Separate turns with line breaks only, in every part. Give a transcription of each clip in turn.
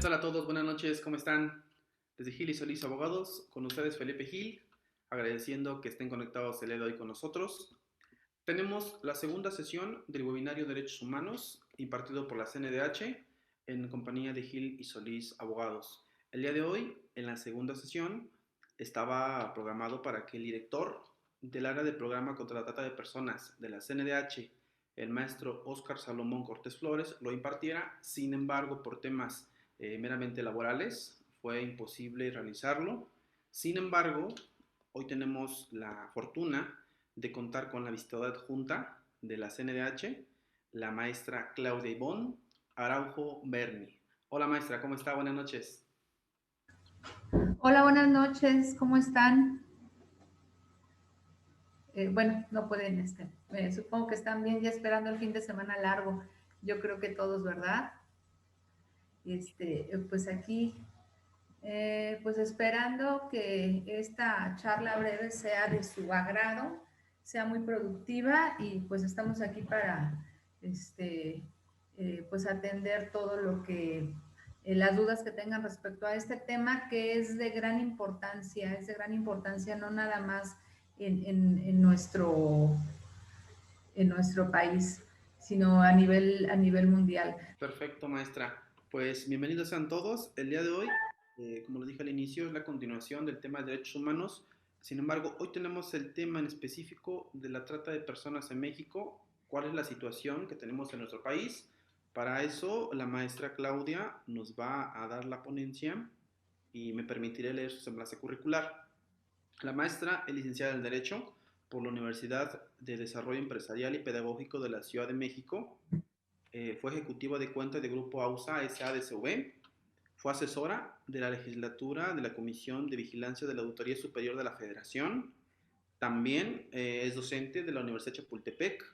tal a todos? Buenas noches, ¿cómo están? Desde Gil y Solís Abogados, con ustedes Felipe Gil, agradeciendo que estén conectados el día de hoy con nosotros. Tenemos la segunda sesión del webinario Derechos Humanos, impartido por la CNDH, en compañía de Gil y Solís Abogados. El día de hoy, en la segunda sesión, estaba programado para que el director del área de programa contra la trata de personas de la CNDH, el maestro Óscar Salomón Cortés Flores, lo impartiera. Sin embargo, por temas meramente laborales, fue imposible realizarlo. Sin embargo, hoy tenemos la fortuna de contar con la visitadora adjunta de la CNDH, la maestra Claudia Ivonne Araujo Berni. Hola maestra, ¿cómo está? Buenas noches.
Hola, buenas noches, ¿cómo están? Bueno, no pueden estar. Supongo que están bien ya esperando el fin de semana largo. Yo creo que todos, ¿verdad? Pues aquí, pues esperando que esta charla breve sea de su agrado, sea muy productiva y pues estamos aquí para, pues atender todo lo que las dudas que tengan respecto a este tema que es de gran importancia, no nada más en nuestro país, sino a nivel mundial.
Perfecto, maestra. Pues bienvenidos sean todos. El día de hoy, como lo dije al inicio, es la continuación del tema de derechos humanos. Sin embargo, hoy tenemos el tema en específico de la trata de personas en México. ¿Cuál es la situación que tenemos en nuestro país? Para eso, la maestra Claudia nos va a dar la ponencia y me permitiré leer su semblanza curricular. La maestra es licenciada en Derecho por la Universidad de Desarrollo Empresarial y Pedagógico de la Ciudad de México. Fue ejecutiva de cuenta de Grupo AUSA SADCV. Fue asesora de la legislatura de la Comisión de Vigilancia de la Auditoría Superior de la Federación. También es docente de la Universidad de Chapultepec.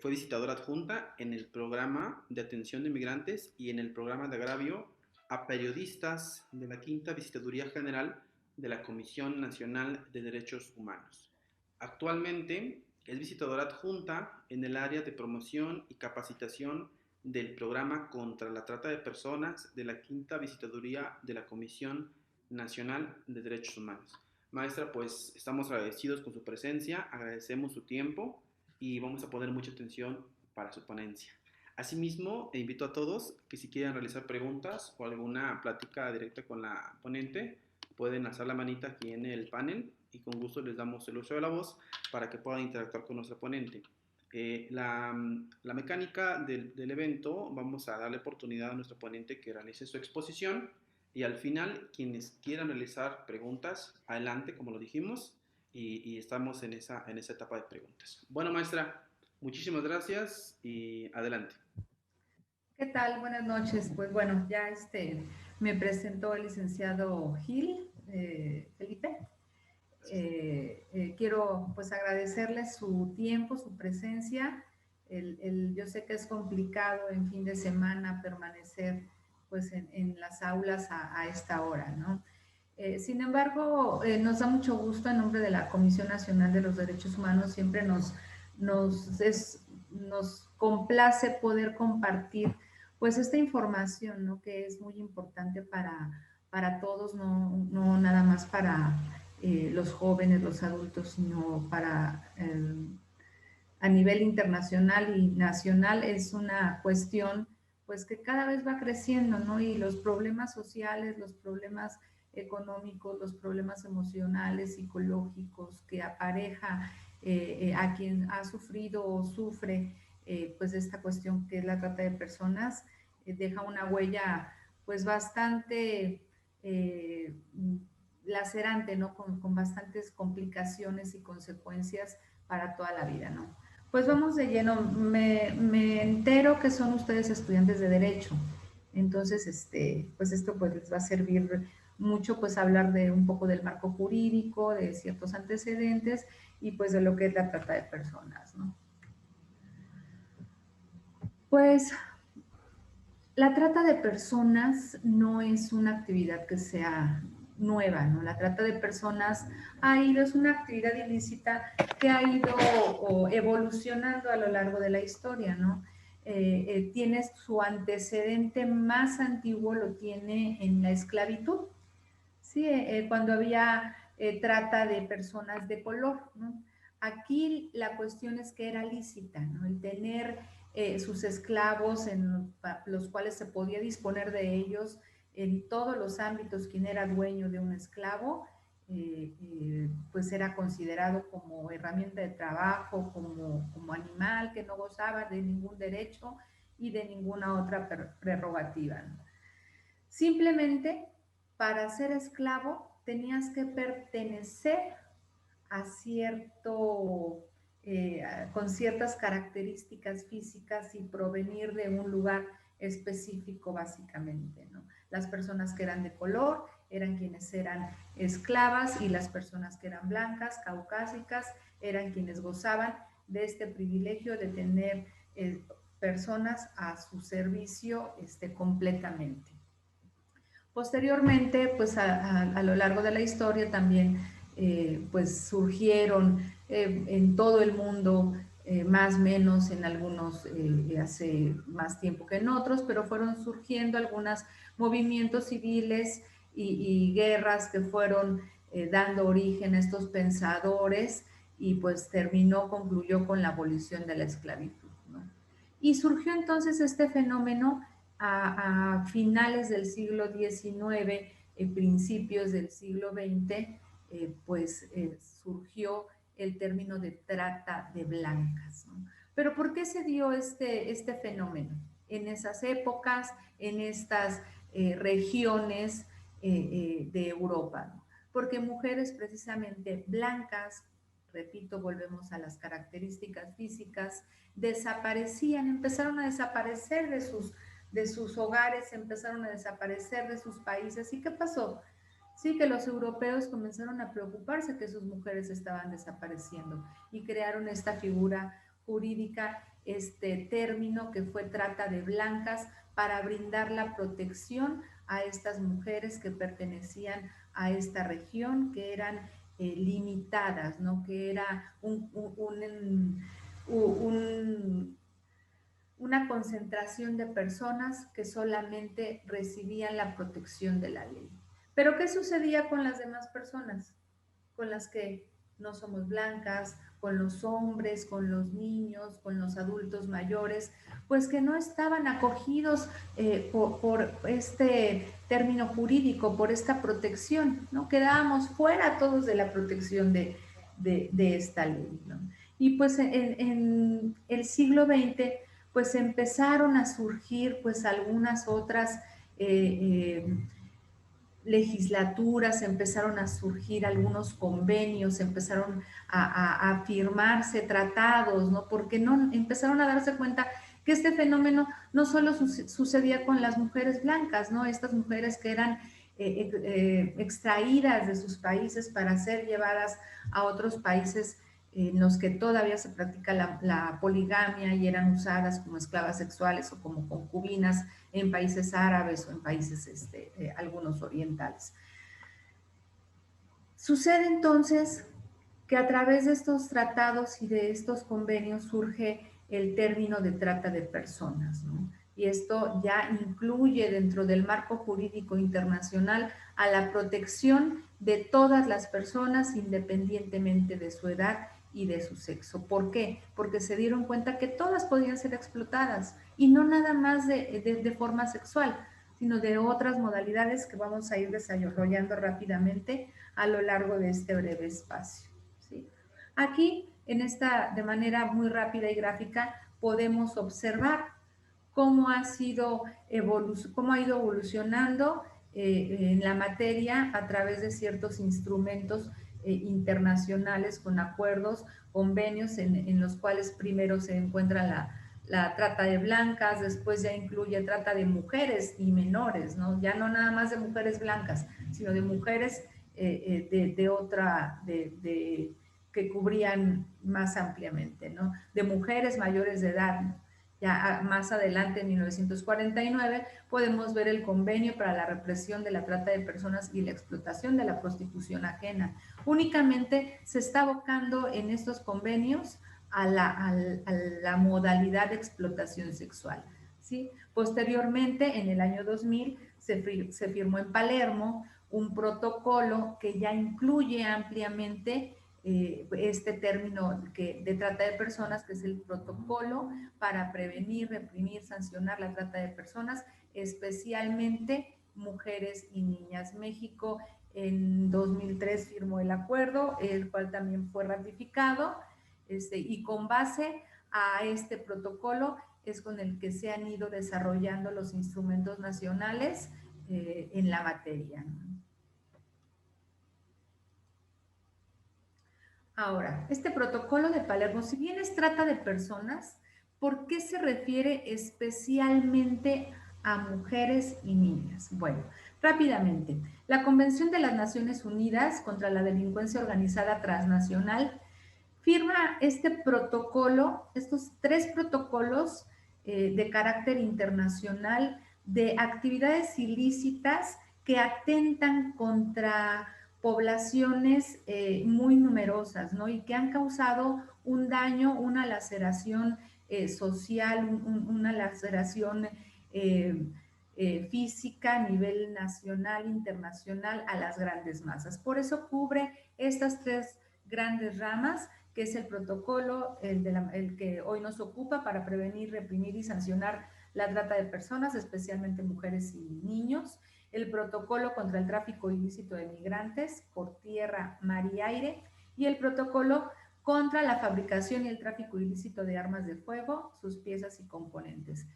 Fue visitadora adjunta en el programa de atención de migrantes y en el programa de agravio a periodistas de la Quinta Visitaduría General de la Comisión Nacional de Derechos Humanos. Actualmente es visitadora adjunta en el área de promoción y capacitación del programa contra la trata de personas de la Quinta Visitaduría de la Comisión Nacional de Derechos Humanos. Maestra, pues estamos agradecidos con su presencia, agradecemos su tiempo y vamos a poner mucha atención para su ponencia. Asimismo, invito a todos que si quieren realizar preguntas o alguna plática directa con la ponente, pueden alzar la manita aquí en el panel y con gusto les damos el uso de la voz para que puedan interactuar con nuestra ponente. La mecánica del evento, vamos a darle oportunidad a nuestro ponente que realice su exposición y al final, quienes quieran realizar preguntas, adelante, como lo dijimos, y estamos en esa etapa de preguntas. Bueno, maestra, muchísimas gracias y adelante.
¿Qué tal? Buenas noches. Pues bueno, ya me presentó el licenciado Gil, Felipe. Quiero pues agradecerle su tiempo, su presencia. Yo sé que es complicado en fin de semana permanecer pues en las aulas a esta hora, ¿no? Sin embargo, nos da mucho gusto en nombre de la Comisión Nacional de los Derechos Humanos, siempre nos complace poder compartir pues esta información, ¿no? Que es muy importante para todos, no nada más para los jóvenes, los adultos, sino para a nivel internacional y nacional. Es una cuestión pues que cada vez va creciendo, ¿no? Y los problemas sociales, los problemas económicos, los problemas emocionales, psicológicos que apareja a quien ha sufrido o sufre pues esta cuestión que es la trata de personas, deja una huella pues bastante lacerante, ¿no? Con bastantes complicaciones y consecuencias para toda la vida, ¿no? Pues vamos de lleno. Me entero que son ustedes estudiantes de Derecho. Entonces, pues esto pues les va a servir mucho pues hablar de un poco del marco jurídico, de ciertos antecedentes y pues de lo que es la trata de personas, ¿no? Pues la trata de personas no es una actividad que sea nueva, ¿no? La trata de personas es una actividad ilícita que ha ido evolucionando a lo largo de la historia, ¿no? tiene su antecedente más antiguo, lo tiene en la esclavitud, ¿sí? Cuando había trata de personas de color, ¿no? Aquí la cuestión es que era lícita, ¿no? El tener sus esclavos en los cuales se podía disponer de ellos en todos los ámbitos. Quien era dueño de un esclavo, pues era considerado como herramienta de trabajo, como animal que no gozaba de ningún derecho y de ninguna otra prerrogativa, ¿no? Simplemente para ser esclavo tenías que pertenecer a con ciertas características físicas y provenir de un lugar específico básicamente, ¿no? Las personas que eran de color eran quienes eran esclavas y las personas que eran blancas, caucásicas, eran quienes gozaban de este privilegio de tener personas a su servicio completamente. Posteriormente, pues a lo largo de la historia también pues surgieron en todo el mundo, más o menos en algunos hace más tiempo que en otros, pero fueron surgiendo algunos movimientos civiles y guerras que fueron dando origen a estos pensadores y pues concluyó con la abolición de la esclavitud, ¿no? Y surgió entonces este fenómeno a finales del siglo XIX, principios del siglo XX, surgió el término de trata de blancas, ¿no? Pero ¿por qué se dio este fenómeno en esas épocas, en estas regiones de Europa, ¿no? Porque mujeres precisamente blancas, repito, volvemos a las características físicas, desaparecían, empezaron a desaparecer de sus hogares, empezaron a desaparecer de sus países. ¿Y qué pasó? Sí, que los europeos comenzaron a preocuparse que sus mujeres estaban desapareciendo y crearon esta figura jurídica, este término que fue trata de blancas, para brindar la protección a estas mujeres que pertenecían a esta región, que eran limitadas, ¿no? Que era una concentración de personas que solamente recibían la protección de la ley. Pero ¿qué sucedía con las demás personas? Con las que no somos blancas, con los hombres, con los niños, con los adultos mayores, pues que no estaban acogidos por este término jurídico, por esta protección, ¿no? Quedábamos fuera todos de la protección de esta ley, ¿no? Y pues en el siglo XX pues empezaron a surgir pues algunas otras legislaturas, empezaron a surgir algunos convenios, empezaron a firmarse tratados, ¿no? Porque no, empezaron a darse cuenta que este fenómeno no solo sucedía con las mujeres blancas, ¿no? Estas mujeres que eran extraídas de sus países para ser llevadas a otros países en los que todavía se practica la poligamia y eran usadas como esclavas sexuales o como concubinas en países árabes o en países algunos orientales. Sucede entonces que a través de estos tratados y de estos convenios surge el término de trata de personas, ¿no? Y esto ya incluye dentro del marco jurídico internacional a la protección de todas las personas independientemente de su edad y de su sexo. ¿Por qué? Porque se dieron cuenta que todas podían ser explotadas y no nada más de forma sexual, sino de otras modalidades que vamos a ir desarrollando rápidamente a lo largo de este breve espacio, ¿sí? Aquí, de manera muy rápida y gráfica, podemos observar cómo ha ido evolucionando en la materia a través de ciertos instrumentos internacionales con acuerdos, convenios en los cuales primero se encuentra la trata de blancas, después ya incluye trata de mujeres y menores, ¿no? Ya no nada más de mujeres blancas, sino de mujeres que cubrían más ampliamente, ¿no? De mujeres mayores de edad, ¿no? Ya más adelante, en 1949, podemos ver el convenio para la represión de la trata de personas y la explotación de la prostitución ajena. Únicamente se está abocando en estos convenios a la modalidad de explotación sexual, ¿sí? Posteriormente, en el año 2000, se firmó en Palermo un protocolo que ya incluye ampliamente este término de trata de personas, que es el protocolo para prevenir, reprimir, sancionar la trata de personas, especialmente mujeres y niñas. México en 2003 firmó el acuerdo, el cual también fue ratificado, y con base a este protocolo es con el que se han ido desarrollando los instrumentos nacionales en la materia. Ahora, este protocolo de Palermo, si bien es trata de personas, ¿por qué se refiere especialmente a mujeres y niñas? Bueno, rápidamente, la Convención de las Naciones Unidas contra la Delincuencia Organizada Transnacional firma este protocolo, estos 3 protocolos de carácter internacional de actividades ilícitas que atentan contra poblaciones muy numerosas, ¿no? Y que han causado un daño, una laceración social, una laceración física a nivel nacional, internacional, a las grandes masas. Por eso cubre estas 3 grandes ramas, que es el protocolo, el que hoy nos ocupa para prevenir, reprimir y sancionar la trata de personas, especialmente mujeres y niños, el protocolo contra el tráfico ilícito de migrantes por tierra, mar y aire, y el protocolo contra la fabricación y el tráfico ilícito de armas de fuego, sus piezas y componentes.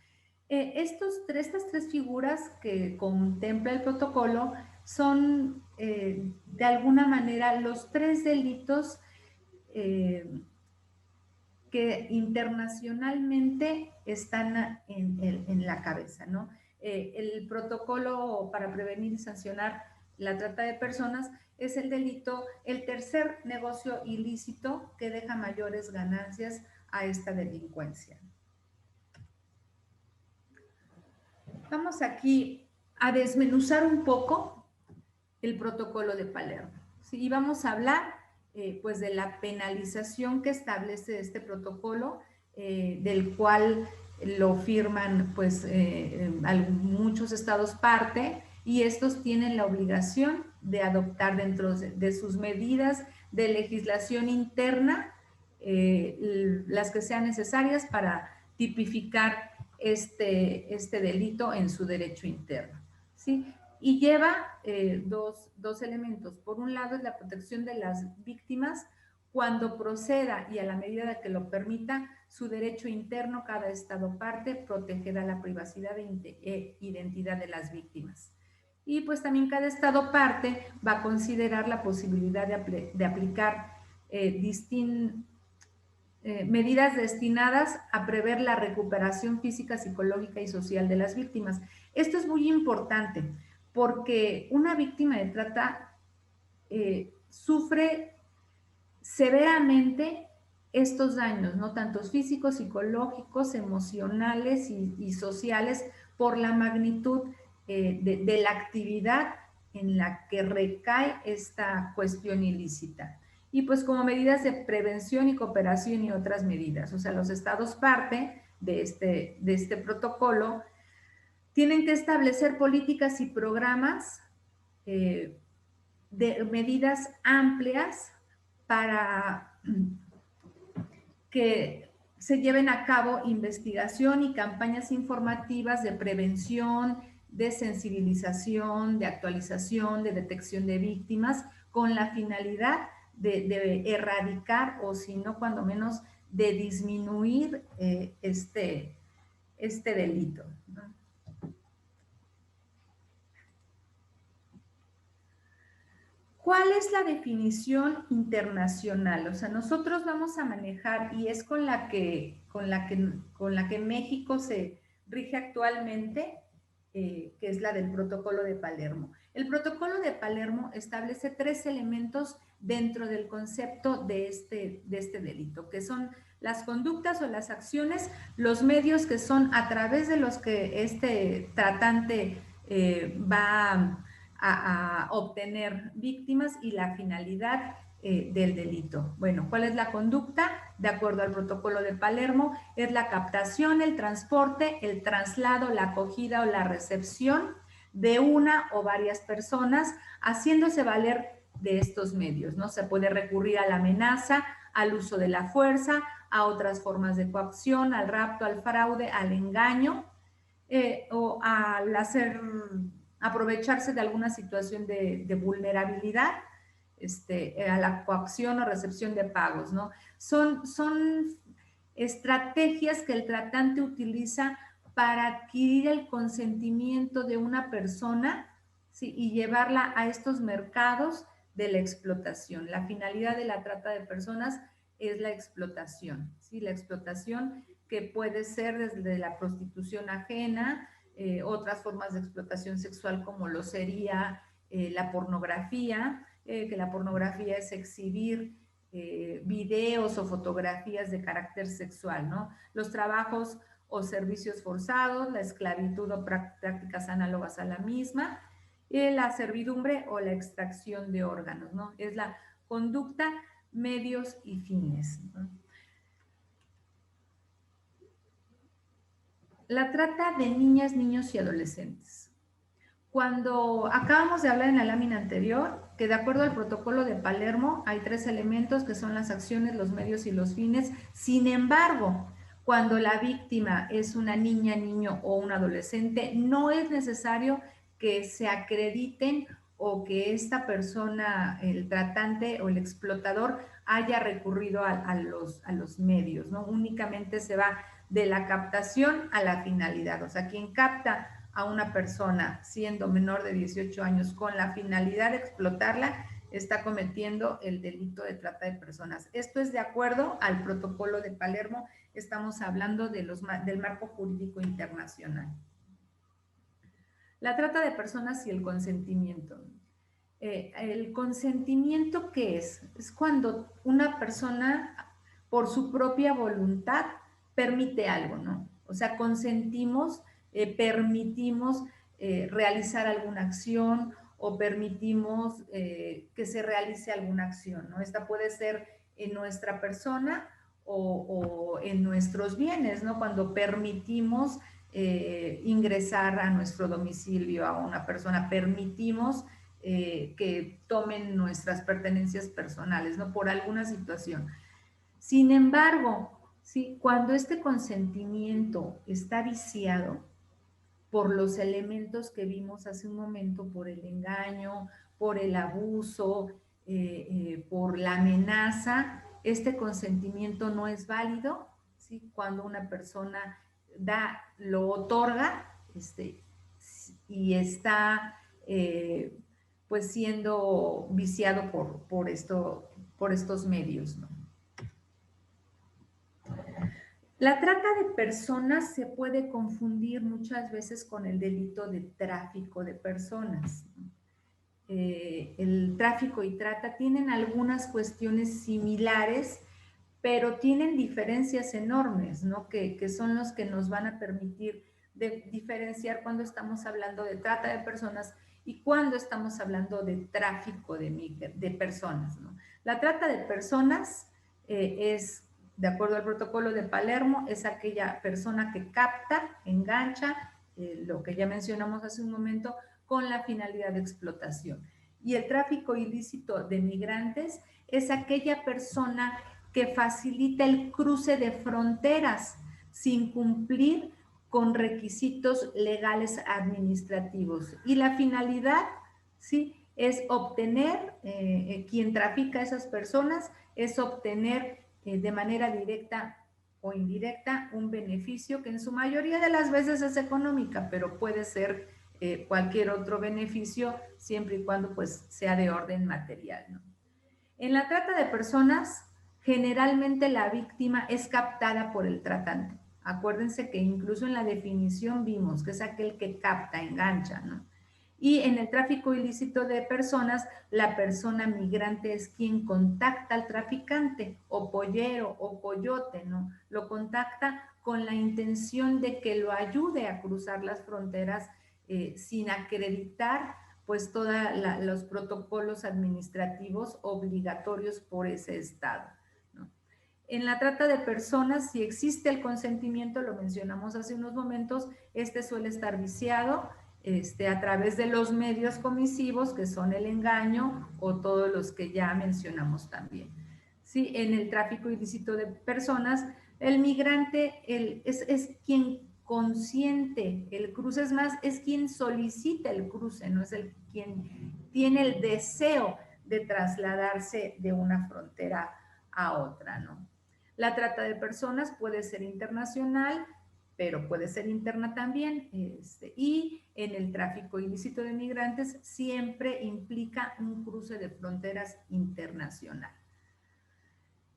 Estas 3 figuras que contempla el protocolo son de alguna manera los 3 delitos que internacionalmente están en la cabeza, ¿no? El protocolo para prevenir y sancionar la trata de personas es el delito, el tercer negocio ilícito que deja mayores ganancias a esta delincuencia. Vamos aquí a desmenuzar un poco el protocolo de Palermo, ¿sí? Y vamos a hablar pues de la penalización que establece este protocolo, del cual lo firman pues muchos estados parte, y estos tienen la obligación de adoptar dentro de sus medidas de legislación interna las que sean necesarias para tipificar este delito en su derecho interno, ¿sí? Y lleva dos elementos. Por un lado es la protección de las víctimas cuando proceda y a la medida de que lo permita su derecho interno, cada estado parte protegerá la privacidad e identidad de las víctimas. Y pues también cada estado parte va a considerar la posibilidad de aplicar medidas destinadas a prever la recuperación física, psicológica y social de las víctimas. Esto es muy importante porque una víctima de trata sufre severamente estos daños, ¿no? Tanto físicos, psicológicos, emocionales y sociales, por la magnitud de la actividad en la que recae esta cuestión ilícita. Y pues como medidas de prevención y cooperación y otras medidas, o sea, los estados parte de este protocolo tienen que establecer políticas y programas de medidas amplias para que se lleven a cabo investigación y campañas informativas de prevención, de sensibilización, de actualización, de detección de víctimas, con la finalidad de erradicar, o si no, cuando menos, de disminuir este delito, ¿no? ¿Cuál es la definición internacional? O sea, nosotros vamos a manejar, y es con la que México se rige actualmente, que es la del Protocolo de Palermo. El Protocolo de Palermo establece 3 elementos dentro del concepto de este delito, que son las conductas o las acciones, los medios que son a través de los que este tratante va a obtener víctimas, y la finalidad del delito. Bueno, ¿cuál es la conducta? De acuerdo al protocolo de Palermo, es la captación, el transporte, el traslado, la acogida o la recepción de una o varias personas, haciéndose valer de estos medios, ¿no? Se puede recurrir a la amenaza, al uso de la fuerza, a otras formas de coacción, al rapto, al fraude, al engaño, o al aprovecharse de alguna situación de vulnerabilidad, a la coacción o recepción de pagos, ¿no? Son estrategias que el tratante utiliza para adquirir el consentimiento de una persona, ¿sí? Y llevarla a estos mercados de la explotación. La finalidad de la trata de personas es la explotación, ¿sí? La explotación que puede ser desde la prostitución ajena, otras formas de explotación sexual como lo sería la pornografía, que la pornografía es exhibir videos o fotografías de carácter sexual, ¿no? Los trabajos o servicios forzados, la esclavitud o prácticas análogas a la misma, la servidumbre o la extracción de órganos, ¿no? Es la conducta, medios y fines, ¿no? La trata de niñas, niños y adolescentes. Cuando acabamos de hablar en la lámina anterior, que de acuerdo al protocolo de Palermo hay 3 elementos que son las acciones, los medios y los fines. Sin embargo, cuando la víctima es una niña, niño o un adolescente, no es necesario que se acrediten o que esta persona, el tratante o el explotador, haya recurrido a los medios, ¿no? Únicamente se va de la captación a la finalidad. O sea, quien capta a una persona siendo menor de 18 años con la finalidad de explotarla, está cometiendo el delito de trata de personas. Esto es de acuerdo al protocolo de Palermo, estamos hablando del marco jurídico internacional. La trata de personas y el consentimiento. El consentimiento, ¿qué es? Es cuando una persona, por su propia voluntad, permite algo, ¿no? O sea, consentimos, permitimos realizar alguna acción o permitimos que se realice alguna acción, ¿no? Esta puede ser en nuestra persona o en nuestros bienes, ¿no? Cuando permitimos ingresar a nuestro domicilio a una persona, permitimos que tomen nuestras pertenencias personales, ¿no? Por alguna situación. Sin embargo, ¿sí? Cuando este consentimiento está viciado por los elementos que vimos hace un momento, por el engaño, por el abuso, por la amenaza, este consentimiento no es válido, ¿sí? Cuando una persona lo otorga, y está pues siendo viciado por estos medios, ¿no? La trata de personas se puede confundir muchas veces con el delito de tráfico de personas. El tráfico y trata tienen algunas cuestiones similares, pero tienen diferencias enormes, ¿no? Que son los que nos van a permitir diferenciar cuando estamos hablando de trata de personas y cuando estamos hablando de tráfico de personas, ¿no? La trata de personas es, de acuerdo al protocolo de Palermo, es aquella persona que capta, engancha, lo que ya mencionamos hace un momento, con la finalidad de explotación. Y el tráfico ilícito de migrantes es aquella persona que facilita el cruce de fronteras sin cumplir con requisitos legales administrativos. Y la finalidad, ¿sí?, es obtener, quien trafica a esas personas, es obtener de manera directa o indirecta un beneficio que en su mayoría de las veces es económica, pero puede ser cualquier otro beneficio siempre y cuando pues sea de orden material, ¿no? En la trata de personas, generalmente la víctima es captada por el tratante. Acuérdense que incluso en la definición vimos que es aquel que capta, engancha, ¿no? Y en el tráfico ilícito de personas, la persona migrante es quien contacta al traficante, o pollero, o coyote, ¿no? Lo contacta con la intención de que lo ayude a cruzar las fronteras sin acreditar pues todos los protocolos administrativos obligatorios por ese estado, ¿no? En la trata de personas, si existe el consentimiento, lo mencionamos hace unos momentos, este suele estar viciado a través de los medios comisivos, que son el engaño o todos los que ya mencionamos también. ¿Sí? En el tráfico ilícito de personas, el migrante es quien consiente el cruce, es más, es quien solicita el cruce, no es quien tiene el deseo de trasladarse de una frontera a otra, ¿no? La trata de personas puede ser internacional, pero puede ser interna también. Y en el tráfico ilícito de migrantes siempre implica un cruce de fronteras internacional.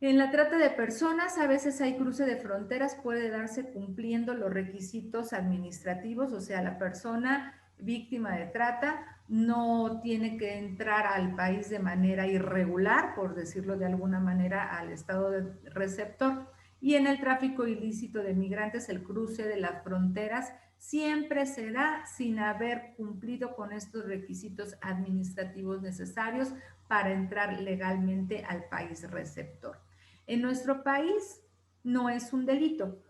En la trata de personas a veces hay cruce de fronteras, puede darse cumpliendo los requisitos administrativos, o sea, la persona víctima de trata no tiene que entrar al país de manera irregular, por decirlo de alguna manera, al estado de receptor. Y en el tráfico ilícito de migrantes, el cruce de las fronteras siempre se da sin haber cumplido con estos requisitos administrativos necesarios para entrar legalmente al país receptor. En nuestro país no es un delito.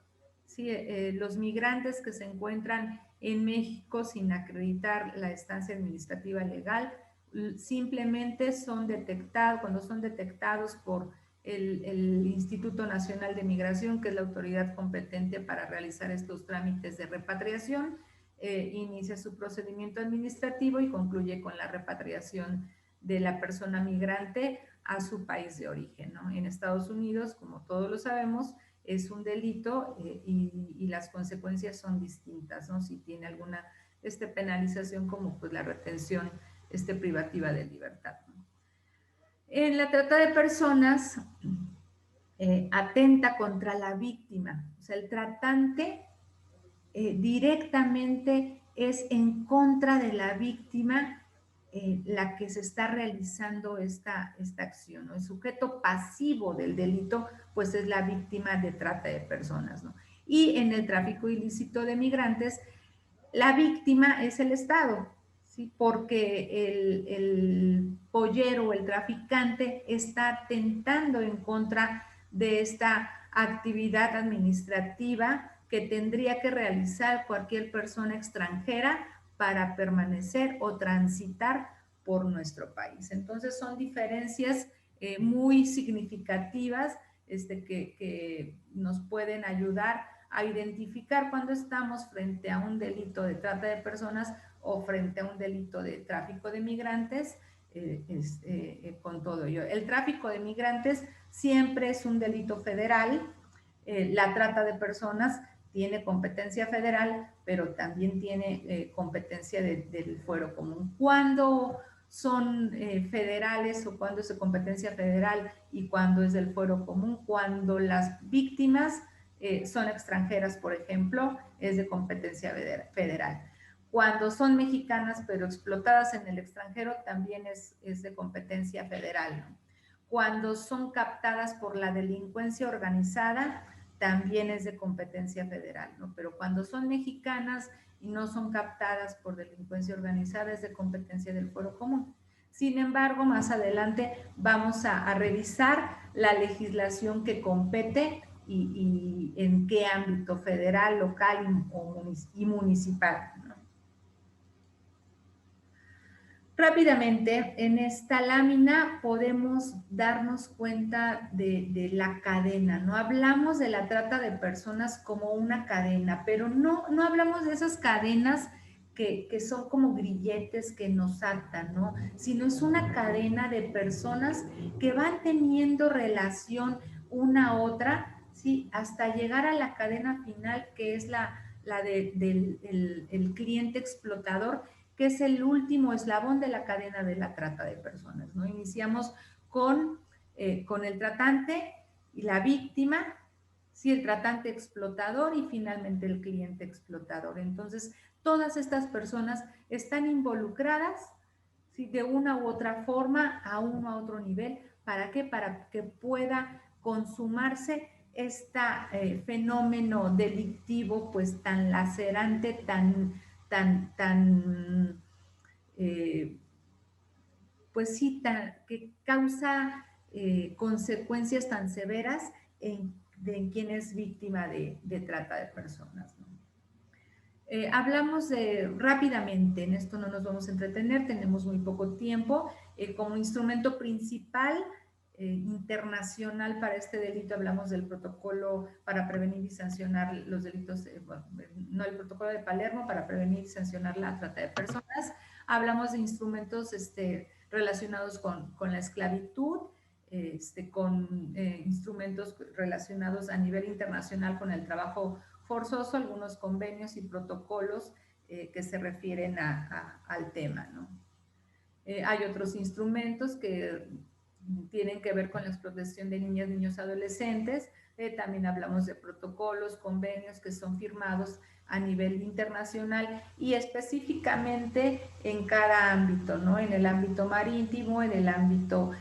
¿Sí? Los migrantes que se encuentran en México sin acreditar la estancia administrativa legal simplemente son detectados, cuando son detectados por el Instituto Nacional de Migración, que es la autoridad competente para realizar estos trámites de repatriación, inicia su procedimiento administrativo y concluye con la repatriación de la persona migrante a su país de origen, ¿no? En Estados Unidos, como todos lo sabemos, es un delito y las consecuencias son distintas, ¿no? Si tiene alguna penalización como pues la retención privativa de libertad, ¿no? En la trata de personas atenta contra la víctima, o sea, el tratante directamente es en contra de la víctima la que se está realizando esta acción, ¿no? El sujeto pasivo del delito, pues es la víctima de trata de personas, ¿no? Y en el tráfico ilícito de migrantes, la víctima es el Estado, ¿sí? Porque el pollero o el traficante está atentando en contra de esta actividad administrativa que tendría que realizar cualquier persona extranjera para permanecer o transitar por nuestro país. Entonces son diferencias muy significativas que nos pueden ayudar a identificar cuando estamos frente a un delito de trata de personas o frente a un delito de tráfico de migrantes, con todo ello. El tráfico de migrantes siempre es un delito federal, la trata de personas tiene competencia federal, pero también tiene competencia del fuero común. ¿Cuándo son federales o cuándo es de competencia federal y cuándo es del fuero común? Cuando las víctimas son extranjeras, por ejemplo, es de competencia federal. Cuando son mexicanas pero explotadas en el extranjero, también es de competencia federal, ¿no? Cuando son captadas por la delincuencia organizada, también es de competencia federal, ¿no? Pero cuando son mexicanas y no son captadas por delincuencia organizada, es de competencia del fuero común. Sin embargo, más adelante vamos a revisar la legislación que compete y en qué ámbito federal, local y municipal, ¿no? Rápidamente, en esta lámina podemos darnos cuenta de la cadena, ¿no? Hablamos de la trata de personas como una cadena, pero no hablamos de esas cadenas que son como grilletes que nos atan, ¿no? Sino es una cadena de personas que van teniendo relación una a otra, ¿sí? Hasta llegar a la cadena final, que es la del cliente explotador, que es el último eslabón de la cadena de la trata de personas, ¿no? Iniciamos con el tratante y la víctima, sí, el tratante explotador y finalmente el cliente explotador. Entonces, todas estas personas están involucradas, ¿sí? De una u otra forma, a uno a otro nivel. ¿Para qué? Para que pueda consumarse este fenómeno delictivo, pues tan lacerante, tan pues sí, que causa consecuencias tan severas en quien es víctima de trata de personas, ¿no? Hablamos rápidamente, en esto no nos vamos a entretener, tenemos muy poco tiempo. Como instrumento principal internacional para este delito hablamos del protocolo para prevenir y sancionar los delitos, no el protocolo de Palermo para prevenir y sancionar la trata de personas. Hablamos de instrumentos relacionados con la esclavitud, con instrumentos relacionados a nivel internacional con el trabajo forzoso, algunos convenios y protocolos que se refieren al tema, ¿no? Hay otros instrumentos que tienen que ver con la explotación de niñas, niños, adolescentes. También hablamos de protocolos, convenios que son firmados a nivel internacional y específicamente en cada ámbito, ¿no? En el ámbito marítimo, en el ámbito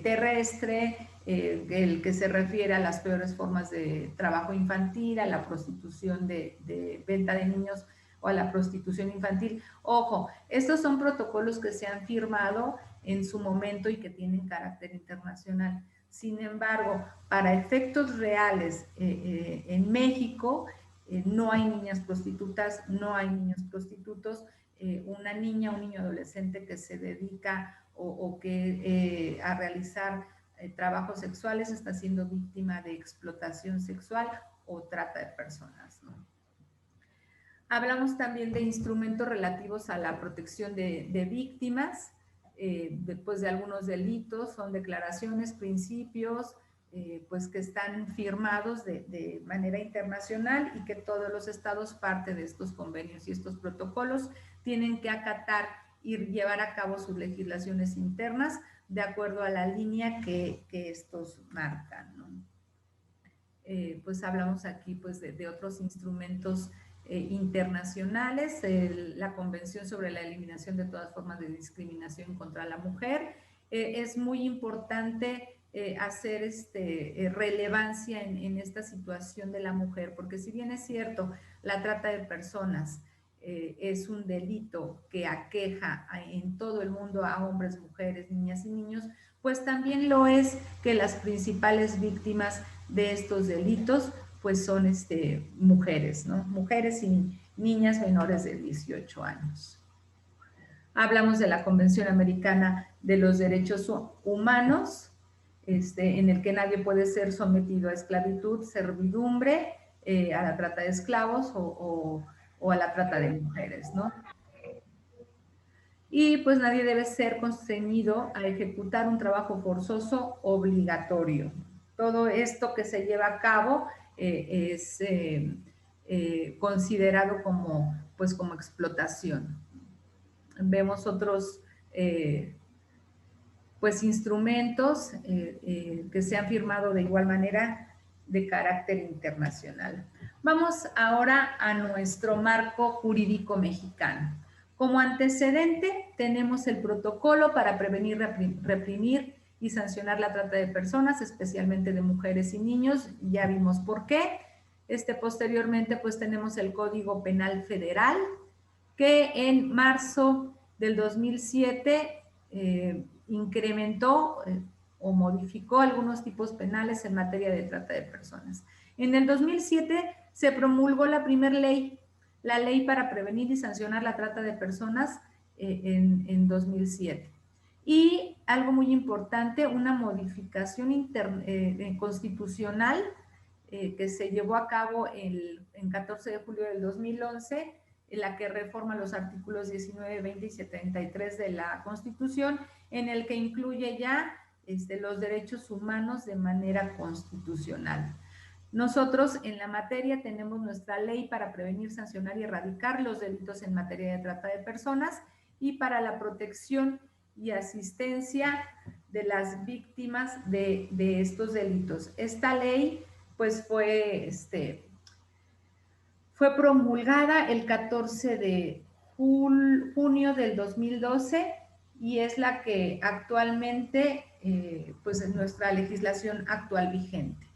terrestre, el que se refiere a las peores formas de trabajo infantil, a la prostitución de venta de niños o a la prostitución infantil. Ojo, estos son protocolos que se han firmado en su momento y que tienen carácter internacional. Sin embargo, para efectos reales en México no hay niñas prostitutas, no hay niños prostitutos. Una niña, un niño adolescente que se dedica o que a realizar trabajos sexuales está siendo víctima de explotación sexual o trata de personas, ¿no? Hablamos también de instrumentos relativos a la protección de víctimas, después de algunos delitos, son declaraciones, principios, pues que están firmados de manera internacional y que todos los estados, parte de estos convenios y estos protocolos, tienen que acatar y llevar a cabo sus legislaciones internas de acuerdo a la línea que estos marcan, ¿no? Pues hablamos aquí pues de otros instrumentos internacionales, la Convención sobre la Eliminación de todas formas de discriminación contra la mujer. Es muy importante hacer relevancia en esta situación de la mujer, porque si bien es cierto, la trata de personas es un delito que aqueja en todo el mundo a hombres, mujeres, niñas y niños, pues también lo es que las principales víctimas de estos delitos pues son mujeres, ¿no? Mujeres y niñas menores de 18 años. Hablamos de la Convención Americana de los Derechos Humanos, en el que nadie puede ser sometido a esclavitud, servidumbre, a la trata de esclavos o a la trata de mujeres, ¿no? Y pues nadie debe ser constreñido a ejecutar un trabajo forzoso obligatorio. Todo esto que se lleva a cabo es considerado como, pues, como explotación. Vemos otros pues instrumentos que se han firmado de igual manera de carácter internacional. Vamos ahora a nuestro marco jurídico mexicano. Como antecedente tenemos el protocolo para prevenir, reprimir y sancionar la trata de personas, especialmente de mujeres y niños. Ya vimos por qué. Posteriormente pues tenemos el Código Penal Federal, que en marzo del 2007 incrementó o modificó algunos tipos penales en materia de trata de personas. En el 2007 se promulgó la primera ley, la Ley para Prevenir y Sancionar la Trata de Personas en 2007. Y algo muy importante, una modificación constitucional que se llevó a cabo en 14 de julio del 2011, en la que reforma los artículos 19, 20 y 73 de la Constitución, en el que incluye ya los derechos humanos de manera constitucional. Nosotros en la materia tenemos nuestra ley para prevenir, sancionar y erradicar los delitos en materia de trata de personas y para la protección y asistencia de las víctimas de estos delitos. Esta ley pues fue promulgada el 14 de junio del 2012 y es la que actualmente pues es nuestra legislación actual vigente.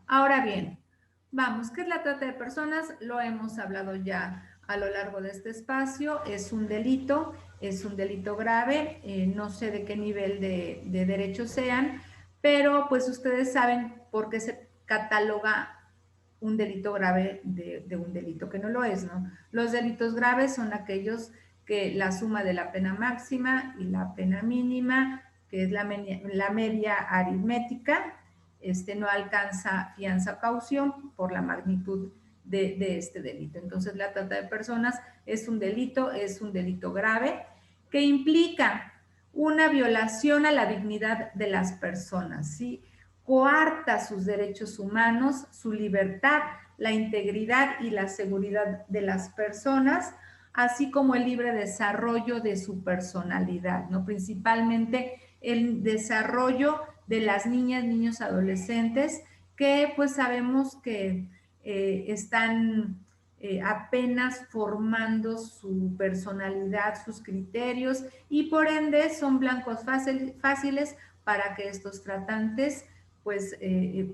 Ahora bien, vamos, ¿qué es la trata de personas? Lo hemos hablado ya a lo largo de este espacio. Es un delito grave, no sé de qué nivel de derechos sean, pero pues ustedes saben por qué se cataloga un delito grave de un delito que no lo es, ¿no? Los delitos graves son aquellos que la suma de la pena máxima y la pena mínima, que es la media aritmética, no alcanza fianza o caución por la magnitud de este delito. Entonces, la trata de personas es un delito grave que implica una violación a la dignidad de las personas, ¿sí? Coarta sus derechos humanos, su libertad, la integridad y la seguridad de las personas, así como el libre desarrollo de su personalidad, ¿no? Principalmente el desarrollo de las niñas, niños, adolescentes, que pues sabemos que están apenas formando su personalidad, sus criterios, y por ende son blancos fáciles para que estos tratantes pues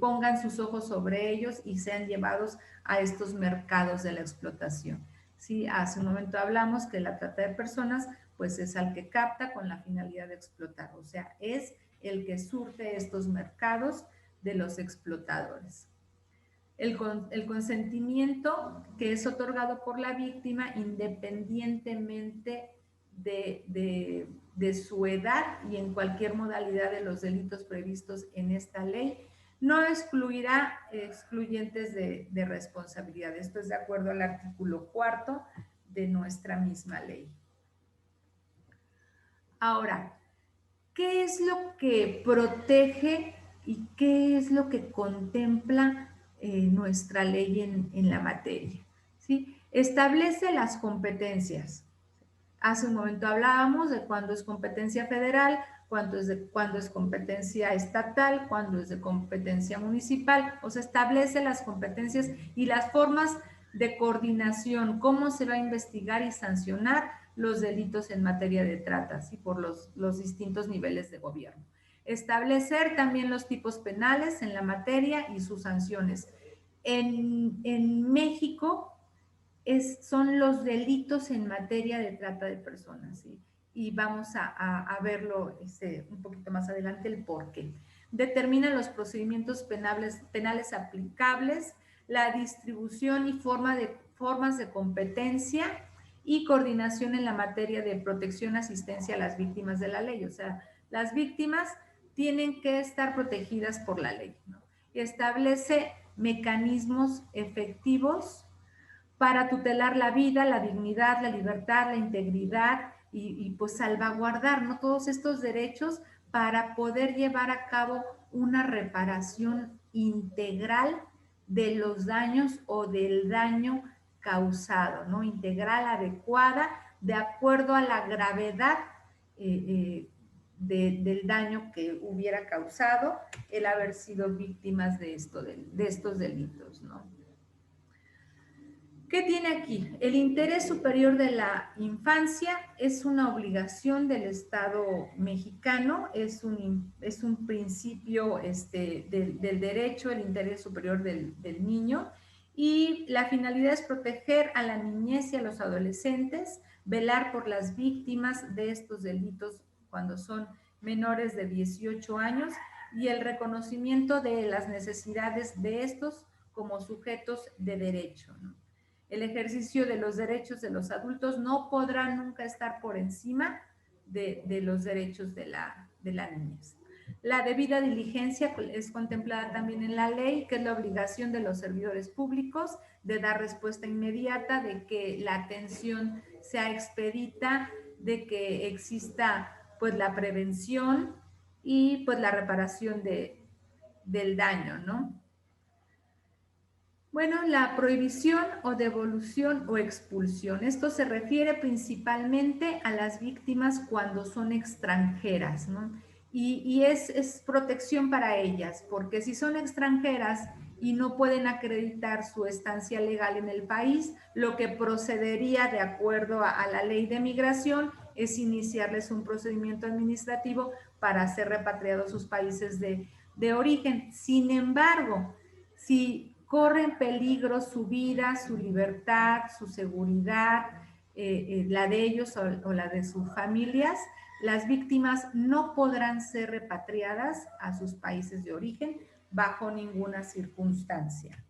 pongan sus ojos sobre ellos y sean llevados a estos mercados de la explotación. Sí, hace un momento hablamos que la trata de personas pues es al que capta con la finalidad de explotar, o sea, es el que surte estos mercados de los explotadores. El consentimiento que es otorgado por la víctima independientemente de su edad y en cualquier modalidad de los delitos previstos en esta ley, no excluirá excluyentes de responsabilidad. Esto es de acuerdo al artículo 4 de nuestra misma ley. Ahora, ¿qué es lo que protege y qué es lo que contempla nuestra ley en la materia? ¿Sí? Establece las competencias. Hace un momento hablábamos de cuándo es competencia federal, cuándo es competencia estatal, cuándo es de competencia municipal. O sea, establece las competencias y las formas de coordinación, cómo se va a investigar y sancionar los delitos en materia de trata, ¿sí? Por los distintos niveles de gobierno. Establecer también los tipos penales en la materia y sus sanciones. En México son los delitos en materia de trata de personas, ¿sí? Y vamos a verlo un poquito más adelante el por qué. Determina los procedimientos penales aplicables, la distribución y formas de competencia y coordinación en la materia de protección, asistencia a las víctimas de la ley. O sea, las víctimas tienen que estar protegidas por la ley, ¿no? Y establece mecanismos efectivos para tutelar la vida, la dignidad, la libertad, la integridad y pues salvaguardar, ¿no? Todos estos derechos para poder llevar a cabo una reparación integral de los daños o del daño causado, ¿no? Integral, adecuada, de acuerdo a la gravedad del daño que hubiera causado el haber sido víctimas de estos delitos, ¿no? ¿Qué tiene aquí? El interés superior de la infancia es una obligación del Estado mexicano, es un principio del derecho, el interés superior del niño, y la finalidad es proteger a la niñez y a los adolescentes, velar por las víctimas de estos delitos cuando son menores de 18 años y el reconocimiento de las necesidades de estos como sujetos de derecho, ¿no? El ejercicio de los derechos de los adultos no podrá nunca estar por encima de los derechos de la niñez. La debida diligencia es contemplada también en la ley, que es la obligación de los servidores públicos de dar respuesta inmediata, de que la atención sea expedita, de que exista pues la prevención y pues la reparación del daño, ¿no? Bueno, la prohibición o devolución o expulsión. Esto se refiere principalmente a las víctimas cuando son extranjeras, ¿no? Y es protección para ellas, porque si son extranjeras y no pueden acreditar su estancia legal en el país, lo que procedería de acuerdo a la ley de migración es iniciarles un procedimiento administrativo para ser repatriados a sus países de origen. Sin embargo, si corre en peligro su vida, su libertad, su seguridad, la de ellos o la de sus familias, las víctimas no podrán ser repatriadas a sus países de origen bajo ninguna circunstancia.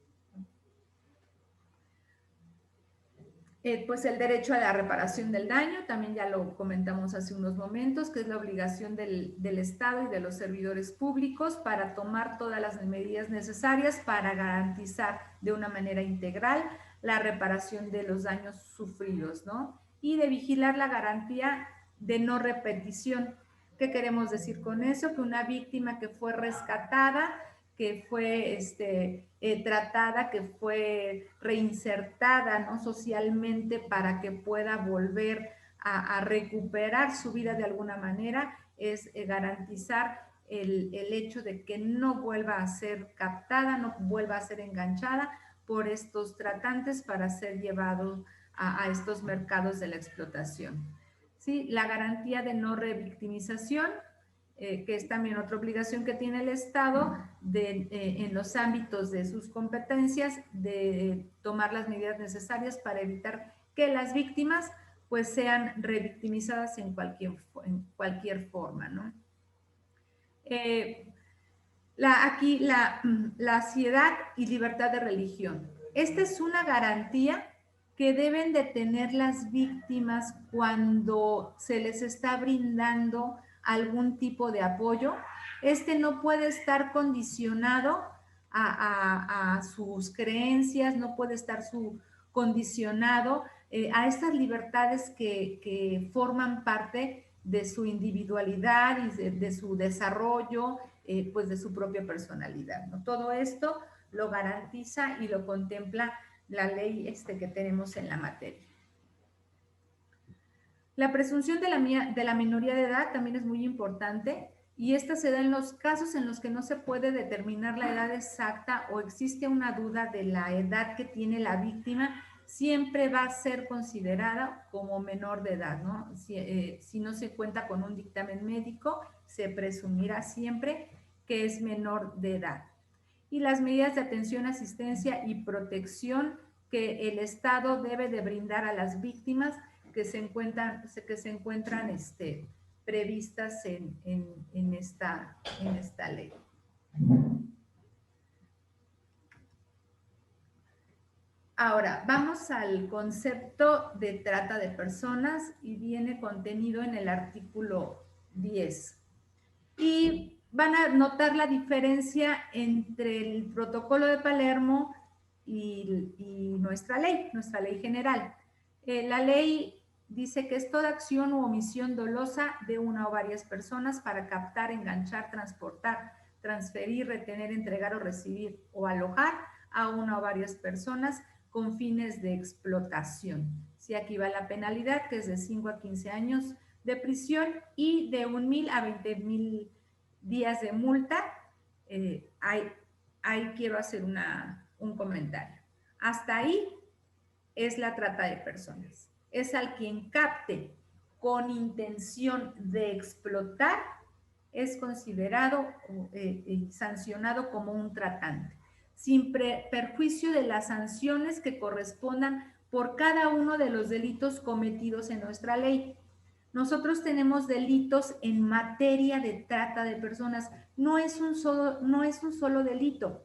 Pues el derecho a la reparación del daño, también ya lo comentamos hace unos momentos, que es la obligación del Estado y de los servidores públicos para tomar todas las medidas necesarias para garantizar de una manera integral la reparación de los daños sufridos, ¿no? Y de vigilar la garantía de no repetición. ¿Qué queremos decir con eso? Que una víctima que fue rescatada, que fue tratada, que fue reinsertada, ¿no?, socialmente, para que pueda volver a recuperar su vida de alguna manera, es garantizar el hecho de que no vuelva a ser captada, no vuelva a ser enganchada por estos tratantes para ser llevado a estos mercados de la explotación. ¿Sí? La garantía de no revictimización, que es también otra obligación que tiene el Estado en los ámbitos de sus competencias, de tomar las medidas necesarias para evitar que las víctimas pues sean revictimizadas en cualquier forma, ¿no? Aquí la ciudad y libertad de religión. Esta es una garantía que deben de tener las víctimas cuando se les está brindando algún tipo de apoyo. No puede estar condicionado a sus creencias, no puede estar condicionado a estas libertades que forman parte de su individualidad y de su desarrollo, pues de su propia personalidad, ¿no? Todo esto lo garantiza y lo contempla la ley que tenemos en la materia. La presunción de la minoría de edad también es muy importante, y esta se da en los casos en los que no se puede determinar la edad exacta o existe una duda de la edad que tiene la víctima. Siempre va a ser considerada como menor de edad, ¿no? Si no se cuenta con un dictamen médico, se presumirá siempre que es menor de edad. Y las medidas de atención, asistencia y protección que el Estado debe de brindar a las víctimas que se encuentran previstas en esta ley. Ahora, vamos al concepto de trata de personas, y viene contenido en el artículo 10. Y van a notar la diferencia entre el protocolo de Palermo y nuestra ley general. La ley dice que es toda acción u omisión dolosa de una o varias personas para captar, enganchar, transportar, transferir, retener, entregar o recibir o alojar a una o varias personas con fines de explotación. Sí, aquí va la penalidad, que es de 5 a 15 años de prisión y de 1,000 a 20,000 días de multa. Ahí quiero hacer un comentario. Hasta ahí es la trata de personas. Es al quien capte con intención de explotar, es considerado y sancionado como un tratante, sin perjuicio de las sanciones que correspondan por cada uno de los delitos cometidos en nuestra ley. Nosotros tenemos delitos en materia de trata de personas. No es un solo delito,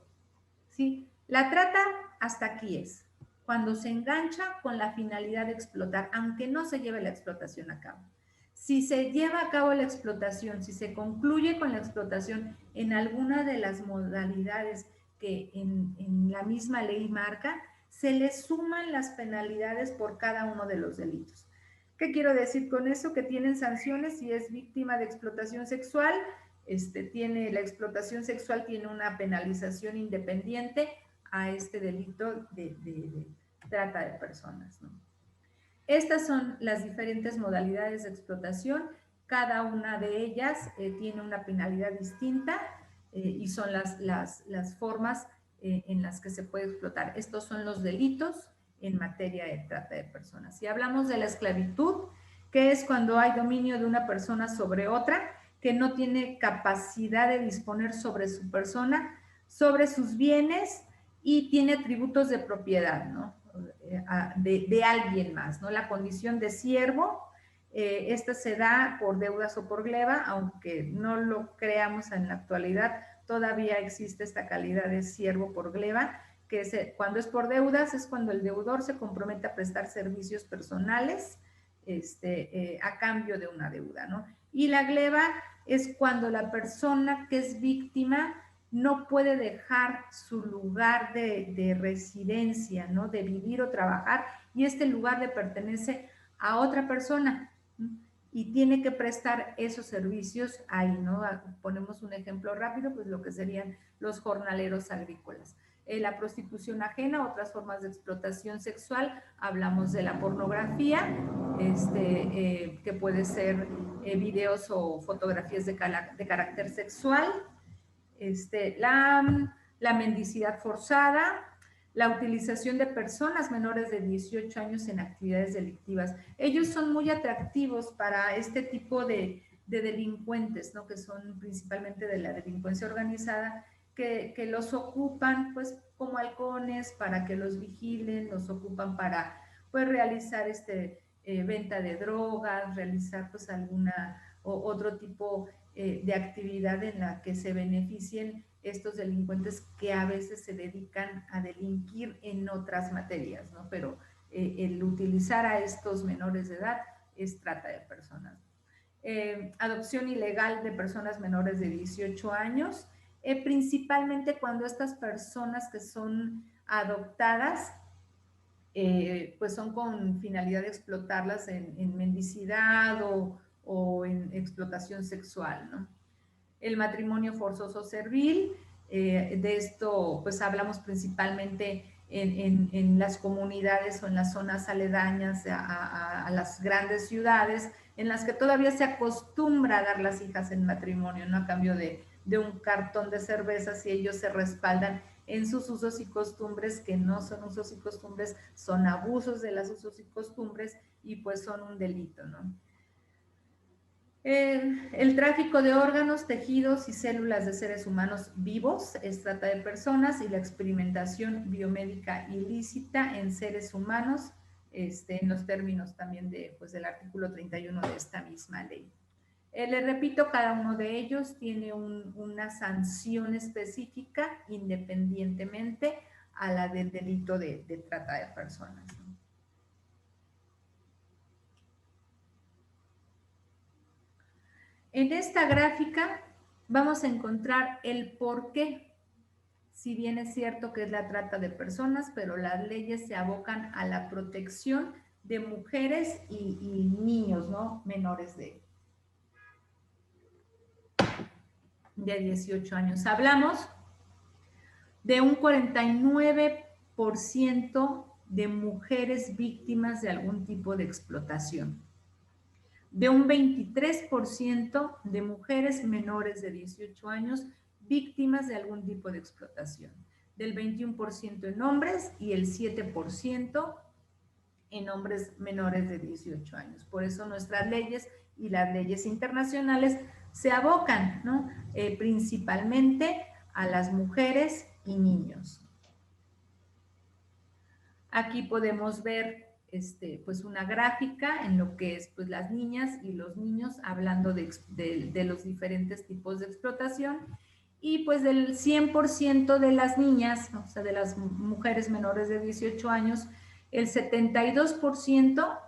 ¿sí? La trata hasta aquí es cuando se engancha con la finalidad de explotar, aunque no se lleve la explotación a cabo. Si se lleva a cabo la explotación, si se concluye con la explotación en alguna de las modalidades que en la misma ley marca, se le suman las penalidades por cada uno de los delitos. ¿Qué quiero decir con eso? Que tienen sanciones si es víctima de explotación sexual. La explotación sexual tiene una penalización independiente a este delito de trata de personas, ¿no? Estas son las diferentes modalidades de explotación. Cada una de ellas tiene una penalidad distinta y son las formas en las que se puede explotar. Estos son los delitos en materia de trata de personas. Si hablamos de la esclavitud, que es cuando hay dominio de una persona sobre otra, que no tiene capacidad de disponer sobre su persona, sobre sus bienes y tiene atributos de propiedad, ¿no? De alguien más, ¿no? La condición de siervo, esta se da por deudas o por gleba, aunque no lo creamos en la actualidad, todavía existe esta calidad de siervo por gleba, que cuando es por deudas es cuando el deudor se compromete a prestar servicios personales a cambio de una deuda, ¿no? Y la gleba es cuando la persona que es víctima no puede dejar su lugar de residencia, ¿no? De vivir o trabajar, y este lugar le pertenece a otra persona, ¿no? Y tiene que prestar esos servicios ahí, ¿no? Ponemos un ejemplo rápido, pues lo que serían los jornaleros agrícolas. La prostitución ajena, otras formas de explotación sexual, hablamos de la pornografía, que puede ser videos o fotografías de carácter sexual, la mendicidad forzada, la utilización de personas menores de 18 años en actividades delictivas. Ellos son muy atractivos para este tipo de delincuentes, ¿no? Que son principalmente de la delincuencia organizada, que los ocupan pues como halcones para que los vigilen, los ocupan para pues realizar venta de drogas, realizar pues alguna otro tipo de actividad en la que se beneficien estos delincuentes que a veces se dedican a delinquir en otras materias, ¿no? Pero el utilizar a estos menores de edad es trata de personas. Adopción ilegal de personas menores de 18 años, principalmente cuando estas personas que son adoptadas pues son con finalidad de explotarlas en mendicidad o en explotación sexual, ¿no? El matrimonio forzoso servil, de esto pues hablamos principalmente en las comunidades o en las zonas aledañas a las grandes ciudades, en las que todavía se acostumbra a dar las hijas en matrimonio, ¿no? A cambio de un cartón de cervezas, y ellos se respaldan en sus usos y costumbres, que no son usos y costumbres, son abusos de las usos y costumbres, y pues son un delito, ¿no? El tráfico de órganos, tejidos y células de seres humanos vivos es trata de personas, y la experimentación biomédica ilícita en seres humanos, en los términos también pues, del artículo 31 de esta misma ley. Les repito, cada uno de ellos tiene una sanción específica independientemente a la del delito de trata de personas, ¿no? En esta gráfica vamos a encontrar el por qué, si bien es cierto que es la trata de personas, pero las leyes se abocan a la protección de mujeres y niños, ¿no? Menores de 18 años. Hablamos de un 49% de mujeres víctimas de algún tipo de explotación, de un 23% de mujeres menores de 18 años víctimas de algún tipo de explotación, del 21% en hombres y el 7% en hombres menores de 18 años. Por eso nuestras leyes y las leyes internacionales se abocan, ¿no? Principalmente a las mujeres y niños. Aquí podemos ver pues una gráfica en lo que es pues las niñas y los niños, hablando de los diferentes tipos de explotación, y pues del 100% de las niñas, o sea, de las mujeres menores de 18 años, el 72%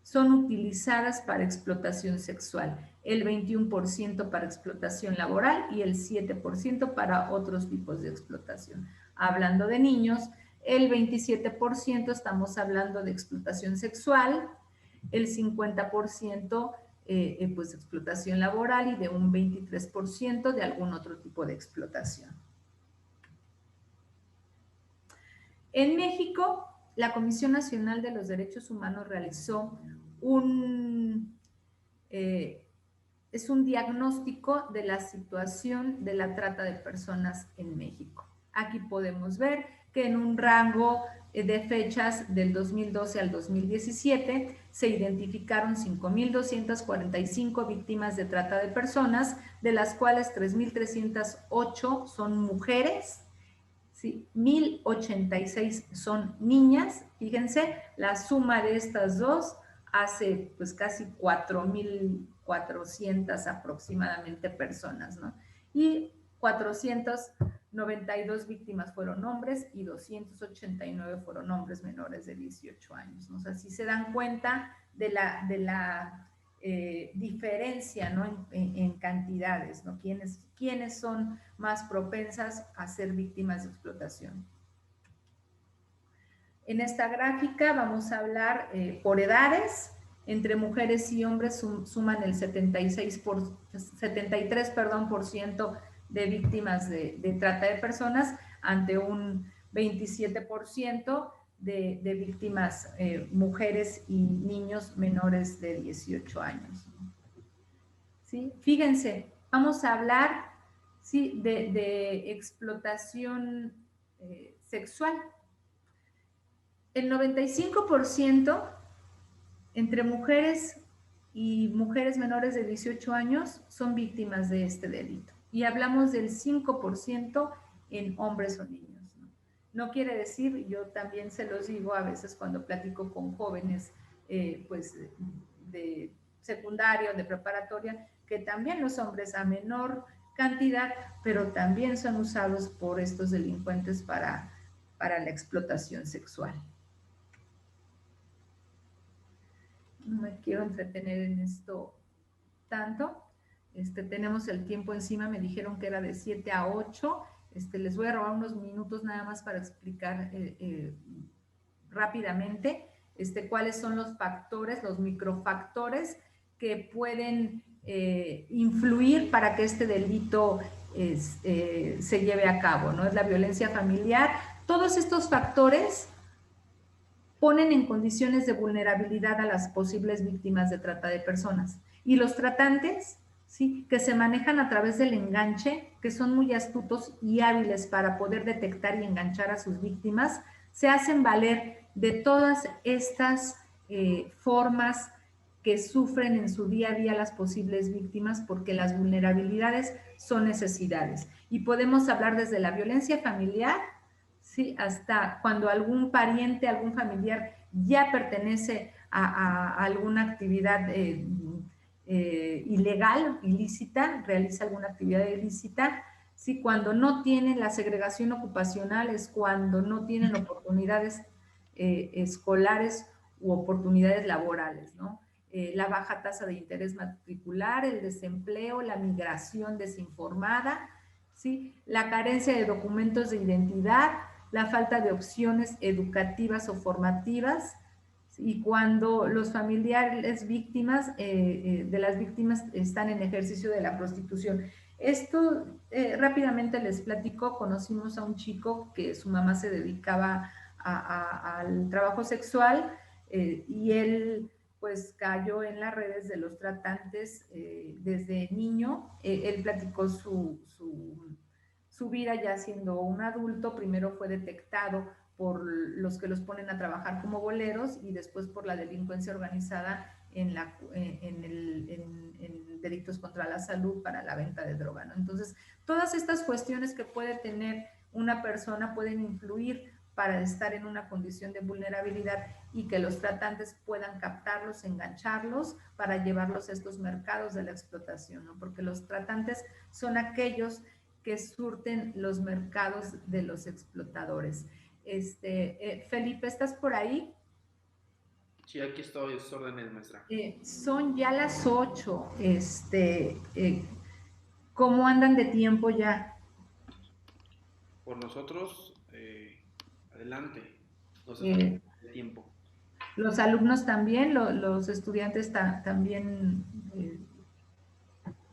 son utilizadas para explotación sexual, el 21% para explotación laboral y el 7% para otros tipos de explotación. Hablando de niños, el 27% estamos hablando de explotación sexual, el 50% pues explotación laboral, y de un 23% de algún otro tipo de explotación. En México, la Comisión Nacional de los Derechos Humanos realizó es un diagnóstico de la situación de la trata de personas en México. Aquí podemos ver que en un rango de fechas del 2012 al 2017 se identificaron 5.245 víctimas de trata de personas, de las cuales 3.308 son mujeres, ¿sí? 1086 son niñas. Fíjense, la suma de estas dos hace pues casi 4400 aproximadamente personas, ¿no? Y 492 víctimas fueron hombres y 289 fueron hombres menores de 18 años, ¿no? O sea, si se dan cuenta de la diferencia, ¿no? En cantidades, ¿no? ¿Quiénes son más propensas a ser víctimas de explotación? En esta gráfica vamos a hablar por edades. Entre mujeres y hombres suman el 73 por ciento de víctimas de trata de personas ante un 27% de víctimas mujeres y niños menores de 18 años. ¿Sí? Fíjense, vamos a hablar, ¿sí?, de explotación sexual. El 95% entre mujeres y mujeres menores de 18 años son víctimas de este delito. Y hablamos del 5% en hombres o niños, ¿no? No quiere decir, yo también se los digo a veces cuando platico con jóvenes pues de secundaria o de preparatoria, que también los hombres a menor cantidad, pero también son usados por estos delincuentes para la explotación sexual. No me quiero entretener en esto tanto. Tenemos el tiempo encima, me dijeron que era de 7 a 8. Les voy a robar unos minutos nada más para explicar rápidamente cuáles son los factores, los microfactores que pueden influir para que este delito se lleve a cabo, ¿no? Es la violencia familiar. Todos estos factores ponen en condiciones de vulnerabilidad a las posibles víctimas de trata de personas. Y los tratantes, ¿sí?, que se manejan a través del enganche, que son muy astutos y hábiles para poder detectar y enganchar a sus víctimas, se hacen valer de todas estas formas que sufren en su día a día las posibles víctimas, porque las vulnerabilidades son necesidades. Y podemos hablar desde la violencia familiar, ¿sí?, hasta cuando algún pariente, algún familiar ya pertenece a alguna actividad ilegal, ilícita, realiza alguna actividad ilícita. ¿Sí? Cuando no tienen la segregación ocupacional es cuando no tienen oportunidades escolares u oportunidades laborales, ¿no? La baja tasa de interés matricular, el desempleo, la migración desinformada, ¿sí?, la carencia de documentos de identidad, la falta de opciones educativas o formativas, y cuando los familiares víctimas de las víctimas están en ejercicio de la prostitución. Esto rápidamente les platico. Conocimos a un chico que su mamá se dedicaba al trabajo sexual y él pues cayó en las redes de los tratantes desde niño. Él platicó su vida ya siendo un adulto. Primero fue detectado por los que los ponen a trabajar como boleros y después por la delincuencia organizada en delitos contra la salud para la venta de droga, ¿no? Entonces, todas estas cuestiones que puede tener una persona pueden influir para estar en una condición de vulnerabilidad y que los tratantes puedan captarlos, engancharlos para llevarlos a estos mercados de la explotación, ¿no? Porque los tratantes son aquellos que surten los mercados de los explotadores. Felipe, ¿estás por ahí?
Sí, aquí estoy, sus órdenes, maestra.
Son ya las 8. ¿Cómo andan de tiempo ya?
Por nosotros, adelante. Nos estamos de tiempo.
Los alumnos también, los estudiantes también.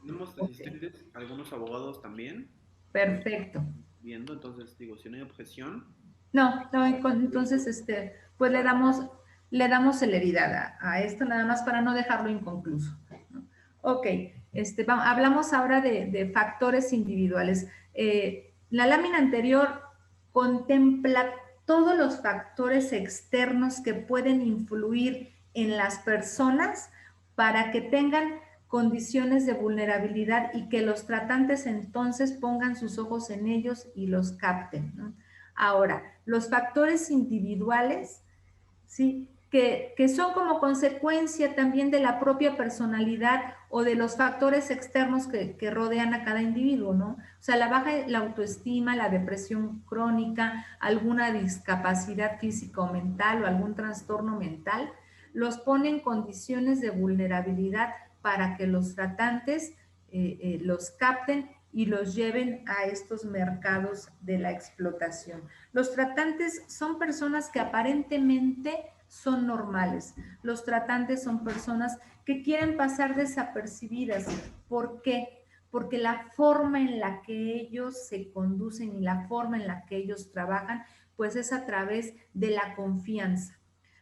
Tenemos asistentes, okay, algunos abogados también.
Perfecto.
Viendo, entonces digo, si no hay objeción.
No, entonces pues le damos celeridad a esto, nada más para no dejarlo inconcluso, ¿no? Ok, hablamos ahora de factores individuales. La lámina anterior contempla todos los factores externos que pueden influir en las personas para que tengan condiciones de vulnerabilidad y que los tratantes entonces pongan sus ojos en ellos y los capten, ¿no? Ahora, los factores individuales, ¿sí? Que son como consecuencia también de la propia personalidad o de los factores externos que rodean a cada individuo, ¿no? O sea, la baja la autoestima, la depresión crónica, alguna discapacidad física o mental o algún trastorno mental, los pone en condiciones de vulnerabilidad para que los tratantes los capten y los lleven a estos mercados de la explotación. Los tratantes son personas que aparentemente son normales. Los tratantes son personas que quieren pasar desapercibidas. ¿Por qué? Porque la forma en la que ellos se conducen y la forma en la que ellos trabajan, pues es a través de la confianza.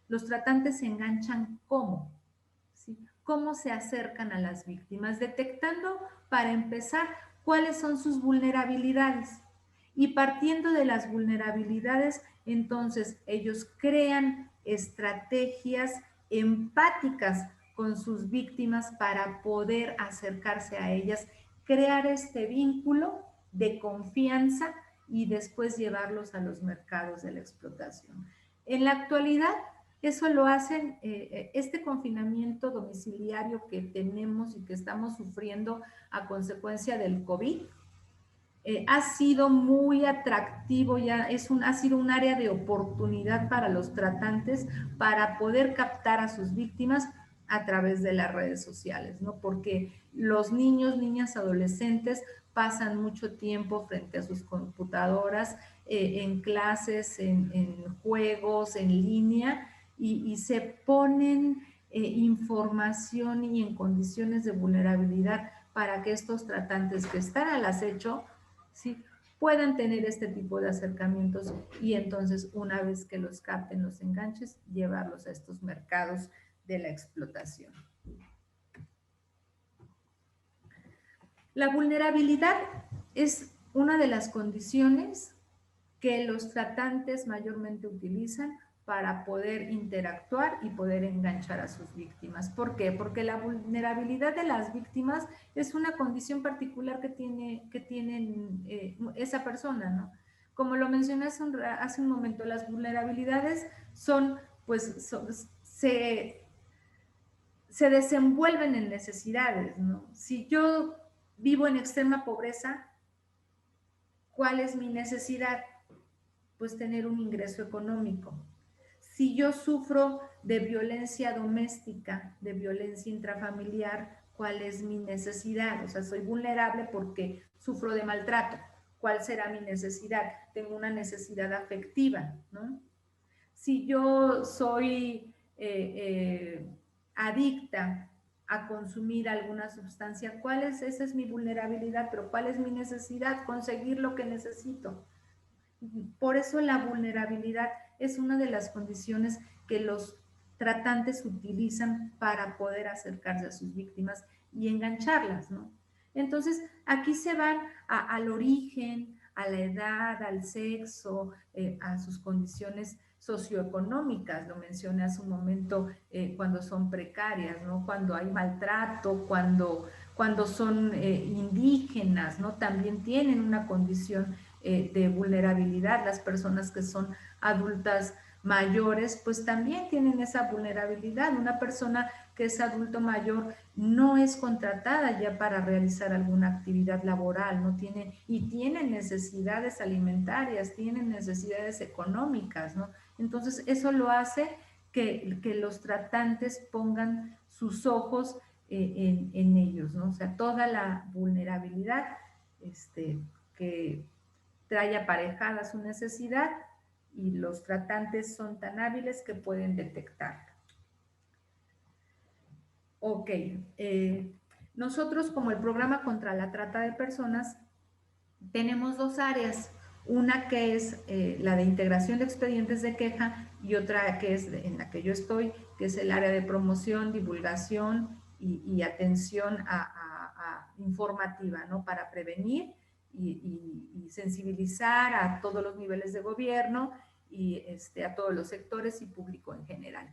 Los tratantes se enganchan ¿cómo? ¿Sí? ¿Cómo se acercan a las víctimas? Detectando, para empezar, cuáles son sus vulnerabilidades. Y partiendo de las vulnerabilidades, entonces ellos crean estrategias empáticas con sus víctimas para poder acercarse a ellas, crear este vínculo de confianza y después llevarlos a los mercados de la explotación. En la actualidad, eso lo hacen, este confinamiento domiciliario que tenemos y que estamos sufriendo a consecuencia del COVID, ha sido muy atractivo, ha sido un área de oportunidad para los tratantes para poder captar a sus víctimas a través de las redes sociales, ¿no? Porque los niños, niñas, adolescentes pasan mucho tiempo frente a sus computadoras, en clases, en juegos, en línea, y se ponen información y en condiciones de vulnerabilidad para que estos tratantes que están al acecho, ¿sí?, puedan tener este tipo de acercamientos y entonces una vez que los capten, los enganches, llevarlos a estos mercados de la explotación. La vulnerabilidad es una de las condiciones que los tratantes mayormente utilizan para poder interactuar y poder enganchar a sus víctimas. ¿Por qué? Porque la vulnerabilidad de las víctimas es una condición particular que tienen esa persona, ¿no? Como lo mencioné hace un momento, las vulnerabilidades son, pues, se desenvuelven en necesidades, ¿no? Si yo vivo en extrema pobreza, ¿cuál es mi necesidad? Pues tener un ingreso económico. Si yo sufro de violencia doméstica, de violencia intrafamiliar, ¿cuál es mi necesidad? O sea, soy vulnerable porque sufro de maltrato. ¿Cuál será mi necesidad? Tengo una necesidad afectiva, ¿no? Si yo soy adicta a consumir alguna sustancia, ¿cuál es? Esa es mi vulnerabilidad, pero ¿cuál es mi necesidad? Conseguir lo que necesito. Por eso la vulnerabilidad es una de las condiciones que los tratantes utilizan para poder acercarse a sus víctimas y engancharlas, ¿no? Entonces, aquí se van al origen, a la edad, al sexo, a sus condiciones socioeconómicas, lo mencioné hace un momento, cuando son precarias, ¿no? Cuando hay maltrato, cuando son indígenas, ¿no? También tienen una condición de vulnerabilidad. Las personas que son adultas mayores, pues también tienen esa vulnerabilidad. Una persona que es adulto mayor no es contratada ya para realizar alguna actividad laboral, no tiene, y tienen necesidades alimentarias, tienen necesidades económicas, ¿no? Entonces, eso lo hace que los tratantes pongan sus ojos en ellos, ¿no? O sea, toda la vulnerabilidad que trae aparejada su necesidad y los tratantes son tan hábiles que pueden detectarla. Ok, nosotros como el programa contra la trata de personas tenemos dos áreas, una que es la de integración de expedientes de queja y otra que es en la que yo estoy, que es el área de promoción, divulgación y atención informativa, ¿no? Para prevenir y sensibilizar a todos los niveles de gobierno y a todos los sectores y público en general.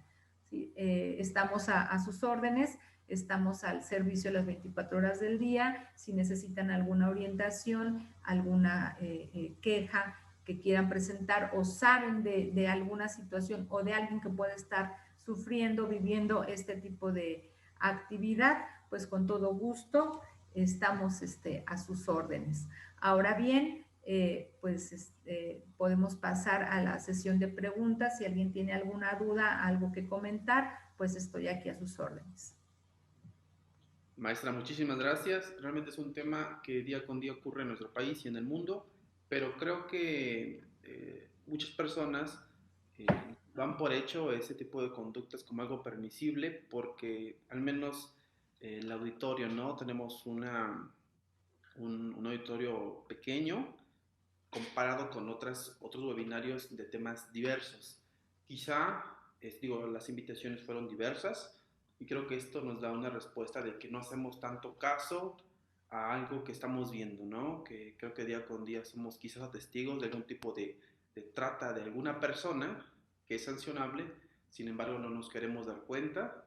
¿Sí? Estamos a sus órdenes, estamos al servicio las 24 horas del día. Si necesitan alguna orientación, alguna queja, que quieran presentar o saben de alguna situación o de alguien que puede estar sufriendo, viviendo este tipo de actividad, pues con todo gusto estamos a sus órdenes. Ahora bien, podemos pasar a la sesión de preguntas. Si alguien tiene alguna duda, algo que comentar, pues estoy aquí a sus órdenes.
Maestra, muchísimas gracias. Realmente es un tema que día con día ocurre en nuestro país y en el mundo, pero creo que muchas personas eh, dan por hecho ese tipo de conductas como algo permisible porque al menos el auditorio, ¿no? Tenemos un auditorio pequeño comparado con otros webinarios de temas diversos. Quizá, digo, las invitaciones fueron diversas y creo que esto nos da una respuesta de que no hacemos tanto caso a algo que estamos viendo, ¿no? Que creo que día con día somos quizás testigos de algún tipo de trata de alguna persona que es sancionable, sin embargo no nos queremos dar cuenta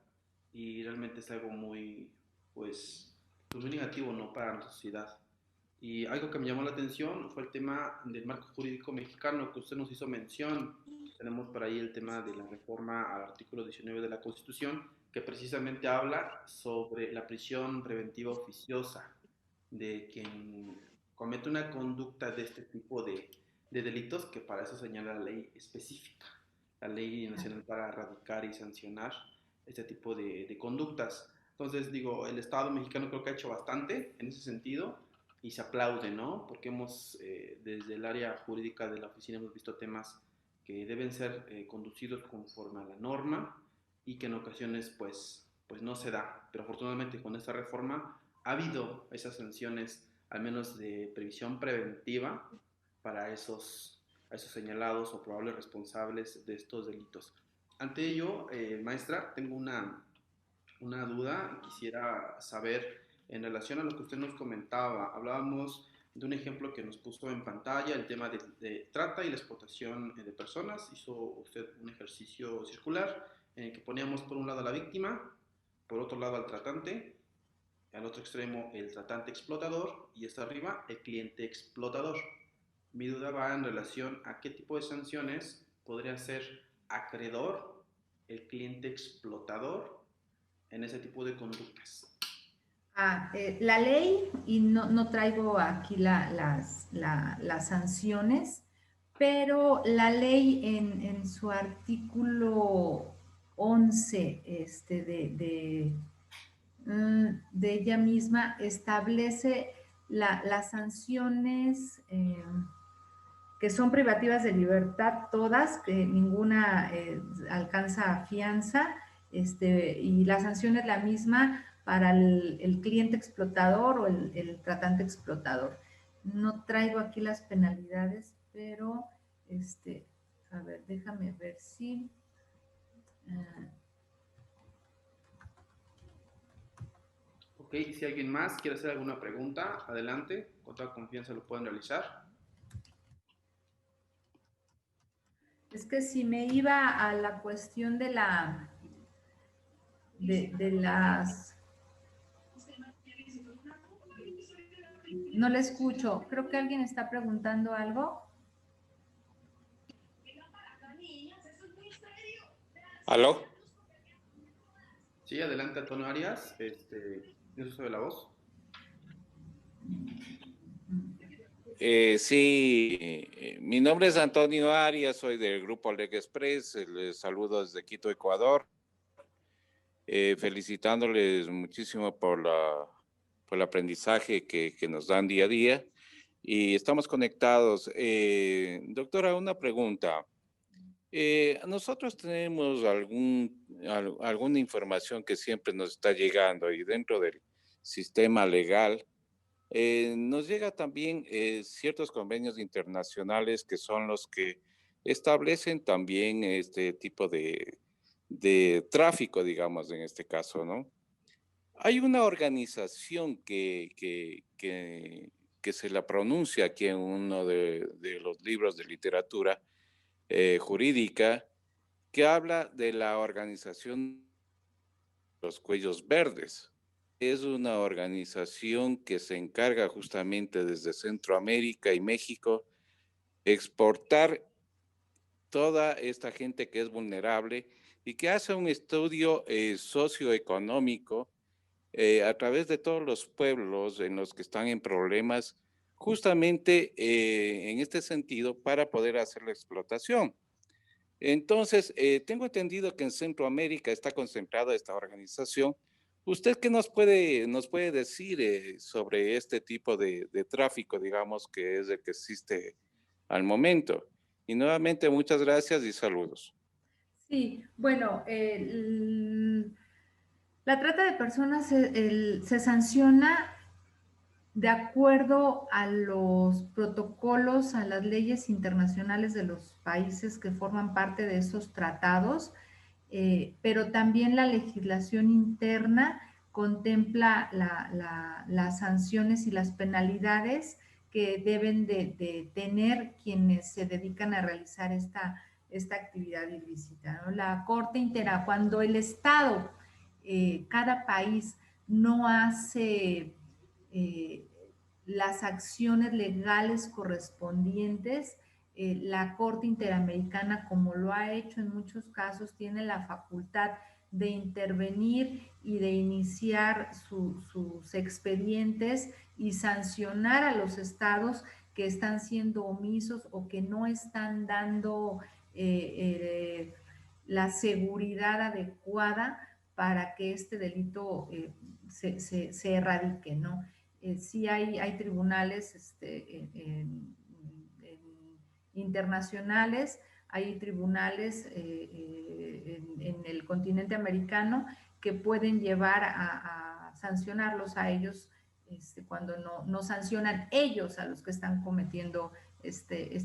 y realmente es algo muy, pues muy negativo, ¿no? Para la sociedad. Y algo que me llamó la atención fue el tema del marco jurídico mexicano que usted nos hizo mención. Tenemos por ahí el tema de la reforma al artículo 19 de la Constitución, que precisamente habla sobre la prisión preventiva oficiosa de quien comete una conducta de este tipo de delitos, que para eso señala la ley específica, la ley nacional para erradicar y sancionar este tipo de conductas. Entonces, digo, el Estado mexicano creo que ha hecho bastante en ese sentido y se aplaude, ¿no? Porque desde el área jurídica de la oficina hemos visto temas que deben ser conducidos conforme a la norma y que en ocasiones pues no se da. Pero afortunadamente con esta reforma ha habido esas sanciones, al menos de previsión preventiva, para esos señalados o probables responsables de estos delitos. Ante ello, maestra, tengo una duda. Quisiera saber en relación a lo que usted nos comentaba. Hablábamos de un ejemplo que nos puso en pantalla, el tema de trata y la explotación de personas. Hizo usted un ejercicio circular en el que poníamos por un lado a la víctima, por otro lado al tratante, al otro extremo el tratante explotador y hasta arriba el cliente explotador. Mi duda va en relación a qué tipo de sanciones podría ser acreedor el cliente explotador en ese tipo de conductas.
La ley, y no traigo aquí las sanciones, pero la ley en su artículo 11 de ella misma establece las sanciones que son privativas de libertad todas, que ninguna alcanza fianza, y la sanción es la misma para el cliente explotador o el tratante explotador. No traigo aquí las penalidades, pero a ver, déjame ver si...
Ok, si alguien más quiere hacer alguna pregunta, adelante, con toda confianza lo pueden realizar.
Es que si me iba a la cuestión de las... No le escucho. Creo que alguien está preguntando algo.
¿Aló?
Sí, adelante, Antonio Arias. ¿Tienes uso de la voz?
Sí, mi nombre es Antonio Arias, soy del Grupo Aleg Express, les saludo desde Quito, Ecuador, felicitándoles muchísimo por el aprendizaje que nos dan día a día y estamos conectados. Doctora, una pregunta. Nosotros tenemos alguna información que siempre nos está llegando y dentro del sistema legal nos llega también ciertos convenios internacionales que son los que establecen también este tipo de tráfico, digamos, en este caso, ¿no? Hay una organización que se la pronuncia aquí en uno de los libros de literatura jurídica que habla de la organización de los cuellos verdes. Es una organización que se encarga justamente desde Centroamérica y México exportar toda esta gente que es vulnerable y que hace un estudio socioeconómico a través de todos los pueblos en los que están en problemas, justamente en este sentido, para poder hacer la explotación. Entonces, tengo entendido que en Centroamérica está concentrada esta organización. ¿Usted qué nos puede decir sobre este tipo de tráfico, digamos, que es el que existe al momento? Y nuevamente, muchas gracias y saludos.
Sí, bueno, la trata de personas se sanciona de acuerdo a los protocolos, a las leyes internacionales de los países que forman parte de esos tratados, pero también la legislación interna contempla las sanciones y las penalidades que deben de tener quienes se dedican a realizar esta actividad ilícita, ¿no? La Corte Intera, cuando el Estado, cada país no hace eh, las acciones legales correspondientes, la Corte Interamericana, como lo ha hecho en muchos casos, tiene la facultad de intervenir y de iniciar sus expedientes y sancionar a los estados que están siendo omisos o que no están dando la seguridad adecuada para que este delito se erradique, ¿no? Sí hay tribunales internacionales, hay tribunales en el continente americano que pueden llevar a sancionarlos a ellos cuando no sancionan ellos a los que están cometiendo este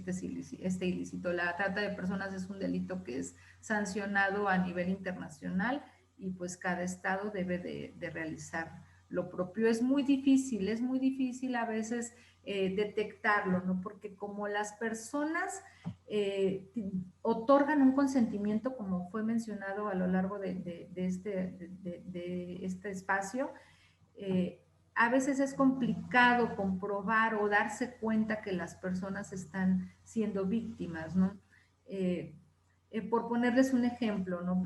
ilícito. La trata de personas es un delito que es sancionado a nivel internacional y pues cada estado debe de realizar lo propio. Es muy difícil a veces detectarlo, ¿no? Porque como las personas otorgan un consentimiento, como fue mencionado a lo largo de este espacio, a veces es complicado comprobar o darse cuenta que las personas están siendo víctimas, ¿no? Por ponerles un ejemplo, ¿no?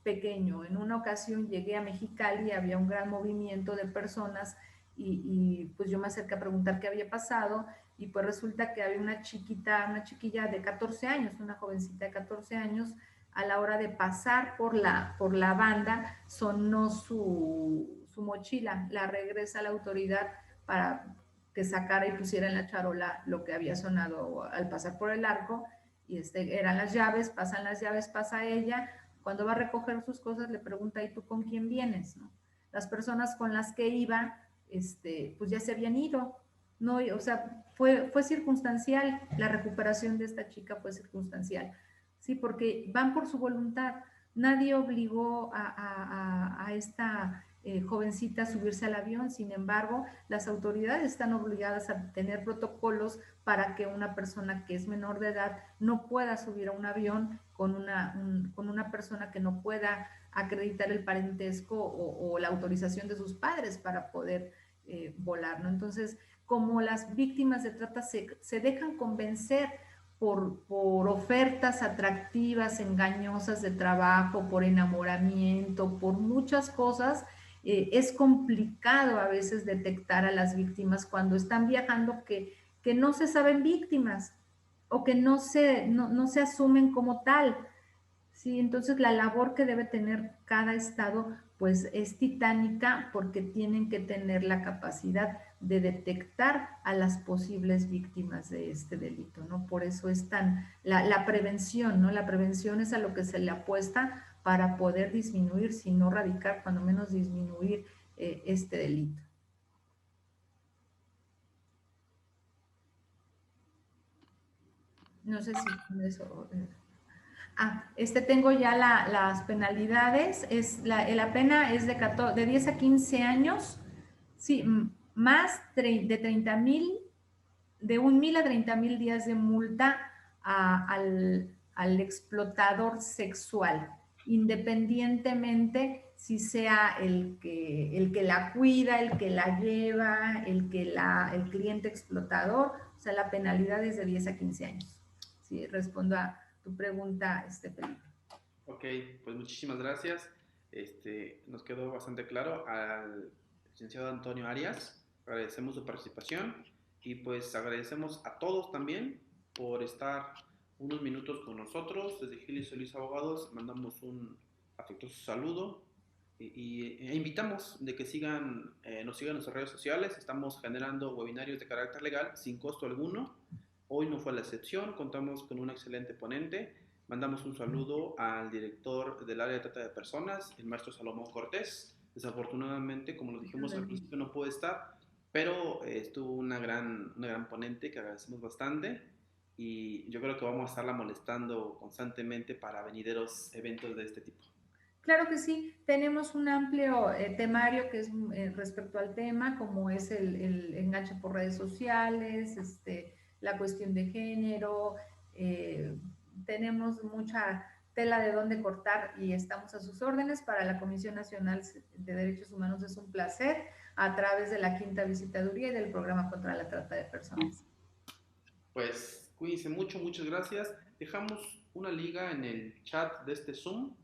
Pequeño, en una ocasión llegué a Mexicali, había un gran movimiento de personas y pues yo me acerqué a preguntar qué había pasado y pues resulta que había una chiquilla de 14 años, una jovencita de 14 años, a la hora de pasar por la banda, sonó su mochila, la regresa a la autoridad para que sacara y pusiera en la charola lo que había sonado al pasar por el arco, y eran las llaves, pasa ella, cuando va a recoger sus cosas le pregunta, ¿y tú con quién vienes? ¿No? Las personas con las que iba, pues ya se habían ido, ¿no? O sea, fue circunstancial, la recuperación de esta chica fue circunstancial, ¿sí? Porque van por su voluntad, nadie obligó a esta jovencita a subirse al avión, sin embargo, las autoridades están obligadas a tener protocolos para que una persona que es menor de edad no pueda subir a un avión con una persona que no pueda acreditar el parentesco o la autorización de sus padres para poder volar, ¿no? Entonces, como las víctimas de trata se dejan convencer por ofertas atractivas, engañosas de trabajo, por enamoramiento, por muchas cosas, es complicado a veces detectar a las víctimas cuando están viajando que no se saben víctimas o que no se asumen como tal. Sí, entonces la labor que debe tener cada estado pues es titánica porque tienen que tener la capacidad de detectar a las posibles víctimas de este delito, ¿no? Por eso es la prevención, ¿no? La prevención es a lo que se le apuesta para poder disminuir, si no erradicar, cuando menos disminuir este delito. No sé si con eso... tengo ya las penalidades, la pena es de 10 a 15 años, sí, más de 30,000, de 1,000 a 30,000 días de multa al explotador sexual, independientemente si sea el que la cuida, el que la lleva, el cliente explotador, o sea, la penalidad es de 10 a 15 años. si respondo a tu pregunta, Felipe.
Ok, pues muchísimas gracias. Nos quedó bastante claro. Al licenciado Antonio Arias, agradecemos su participación y pues agradecemos a todos también por estar unos minutos con nosotros. Desde Gil y Solís Abogados mandamos un afectuoso saludo e invitamos de que nos sigan en nuestras redes sociales. Estamos generando webinarios de carácter legal sin costo alguno. Hoy no fue la excepción, contamos con un excelente ponente. Mandamos un saludo al director del área de trata de personas, el maestro Salomón Cortés. Desafortunadamente, como lo dijimos al principio, no puede estar, pero estuvo una gran ponente que agradecemos bastante y yo creo que vamos a estarla molestando constantemente para venideros eventos de este tipo.
Claro que sí, tenemos un amplio temario que es respecto al tema, como es el enganche por redes sociales, la cuestión de género, tenemos mucha tela de dónde cortar y estamos a sus órdenes. Para la Comisión Nacional de Derechos Humanos es un placer a través de la 5ª Visitaduría y del Programa contra la Trata de Personas.
Pues cuídense mucho, muchas gracias. Dejamos una liga en el chat de este Zoom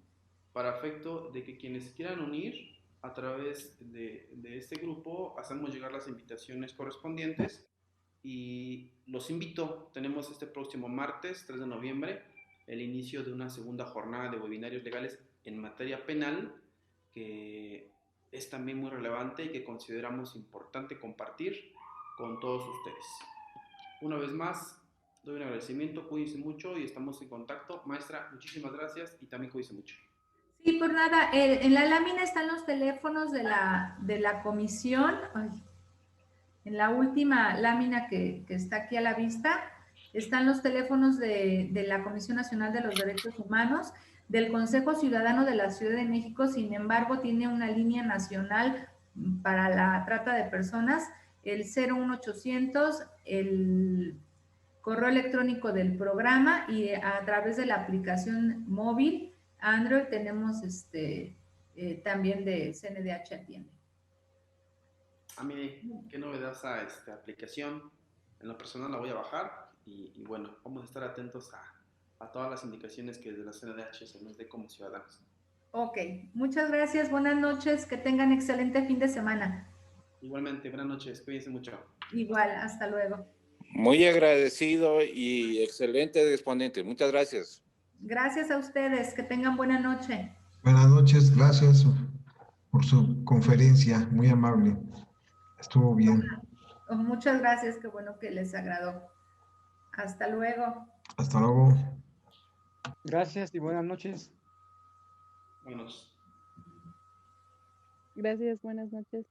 para efecto de que quienes quieran unir a través de este grupo, hacemos llegar las invitaciones correspondientes y los invito, tenemos este próximo martes 3 de noviembre el inicio de una segunda jornada de webinarios legales en materia penal que es también muy relevante y que consideramos importante compartir con todos ustedes. Una vez más, doy un agradecimiento, cuídense mucho y estamos en contacto. Maestra, muchísimas gracias y también cuídense mucho.
Sí, por nada, en la lámina están los teléfonos de la comisión. Ay, en la última lámina que está aquí a la vista, están los teléfonos de la Comisión Nacional de los Derechos Humanos, del Consejo Ciudadano de la Ciudad de México. Sin embargo, tiene una línea nacional para la trata de personas, el 01800, el correo electrónico del programa, y a través de la aplicación móvil Android tenemos también de CNDH Atiende.
A mí, qué novedad esta aplicación. En lo personal la voy a bajar y bueno, vamos a estar atentos a todas las indicaciones que desde la CNDH se nos dé como ciudadanos.
Ok, muchas gracias, buenas noches, que tengan excelente fin de semana.
Igualmente, buenas noches, cuídense mucho.
Igual, hasta luego.
Muy agradecido y excelente exponente. Muchas gracias.
Gracias a ustedes, que tengan buena noche.
Buenas noches, gracias por su conferencia, muy amable. Estuvo bien.
Muchas gracias, qué bueno que les agradó. Hasta luego.
Hasta luego.
Gracias y buenas noches.
Buenas noches.
Gracias, buenas noches.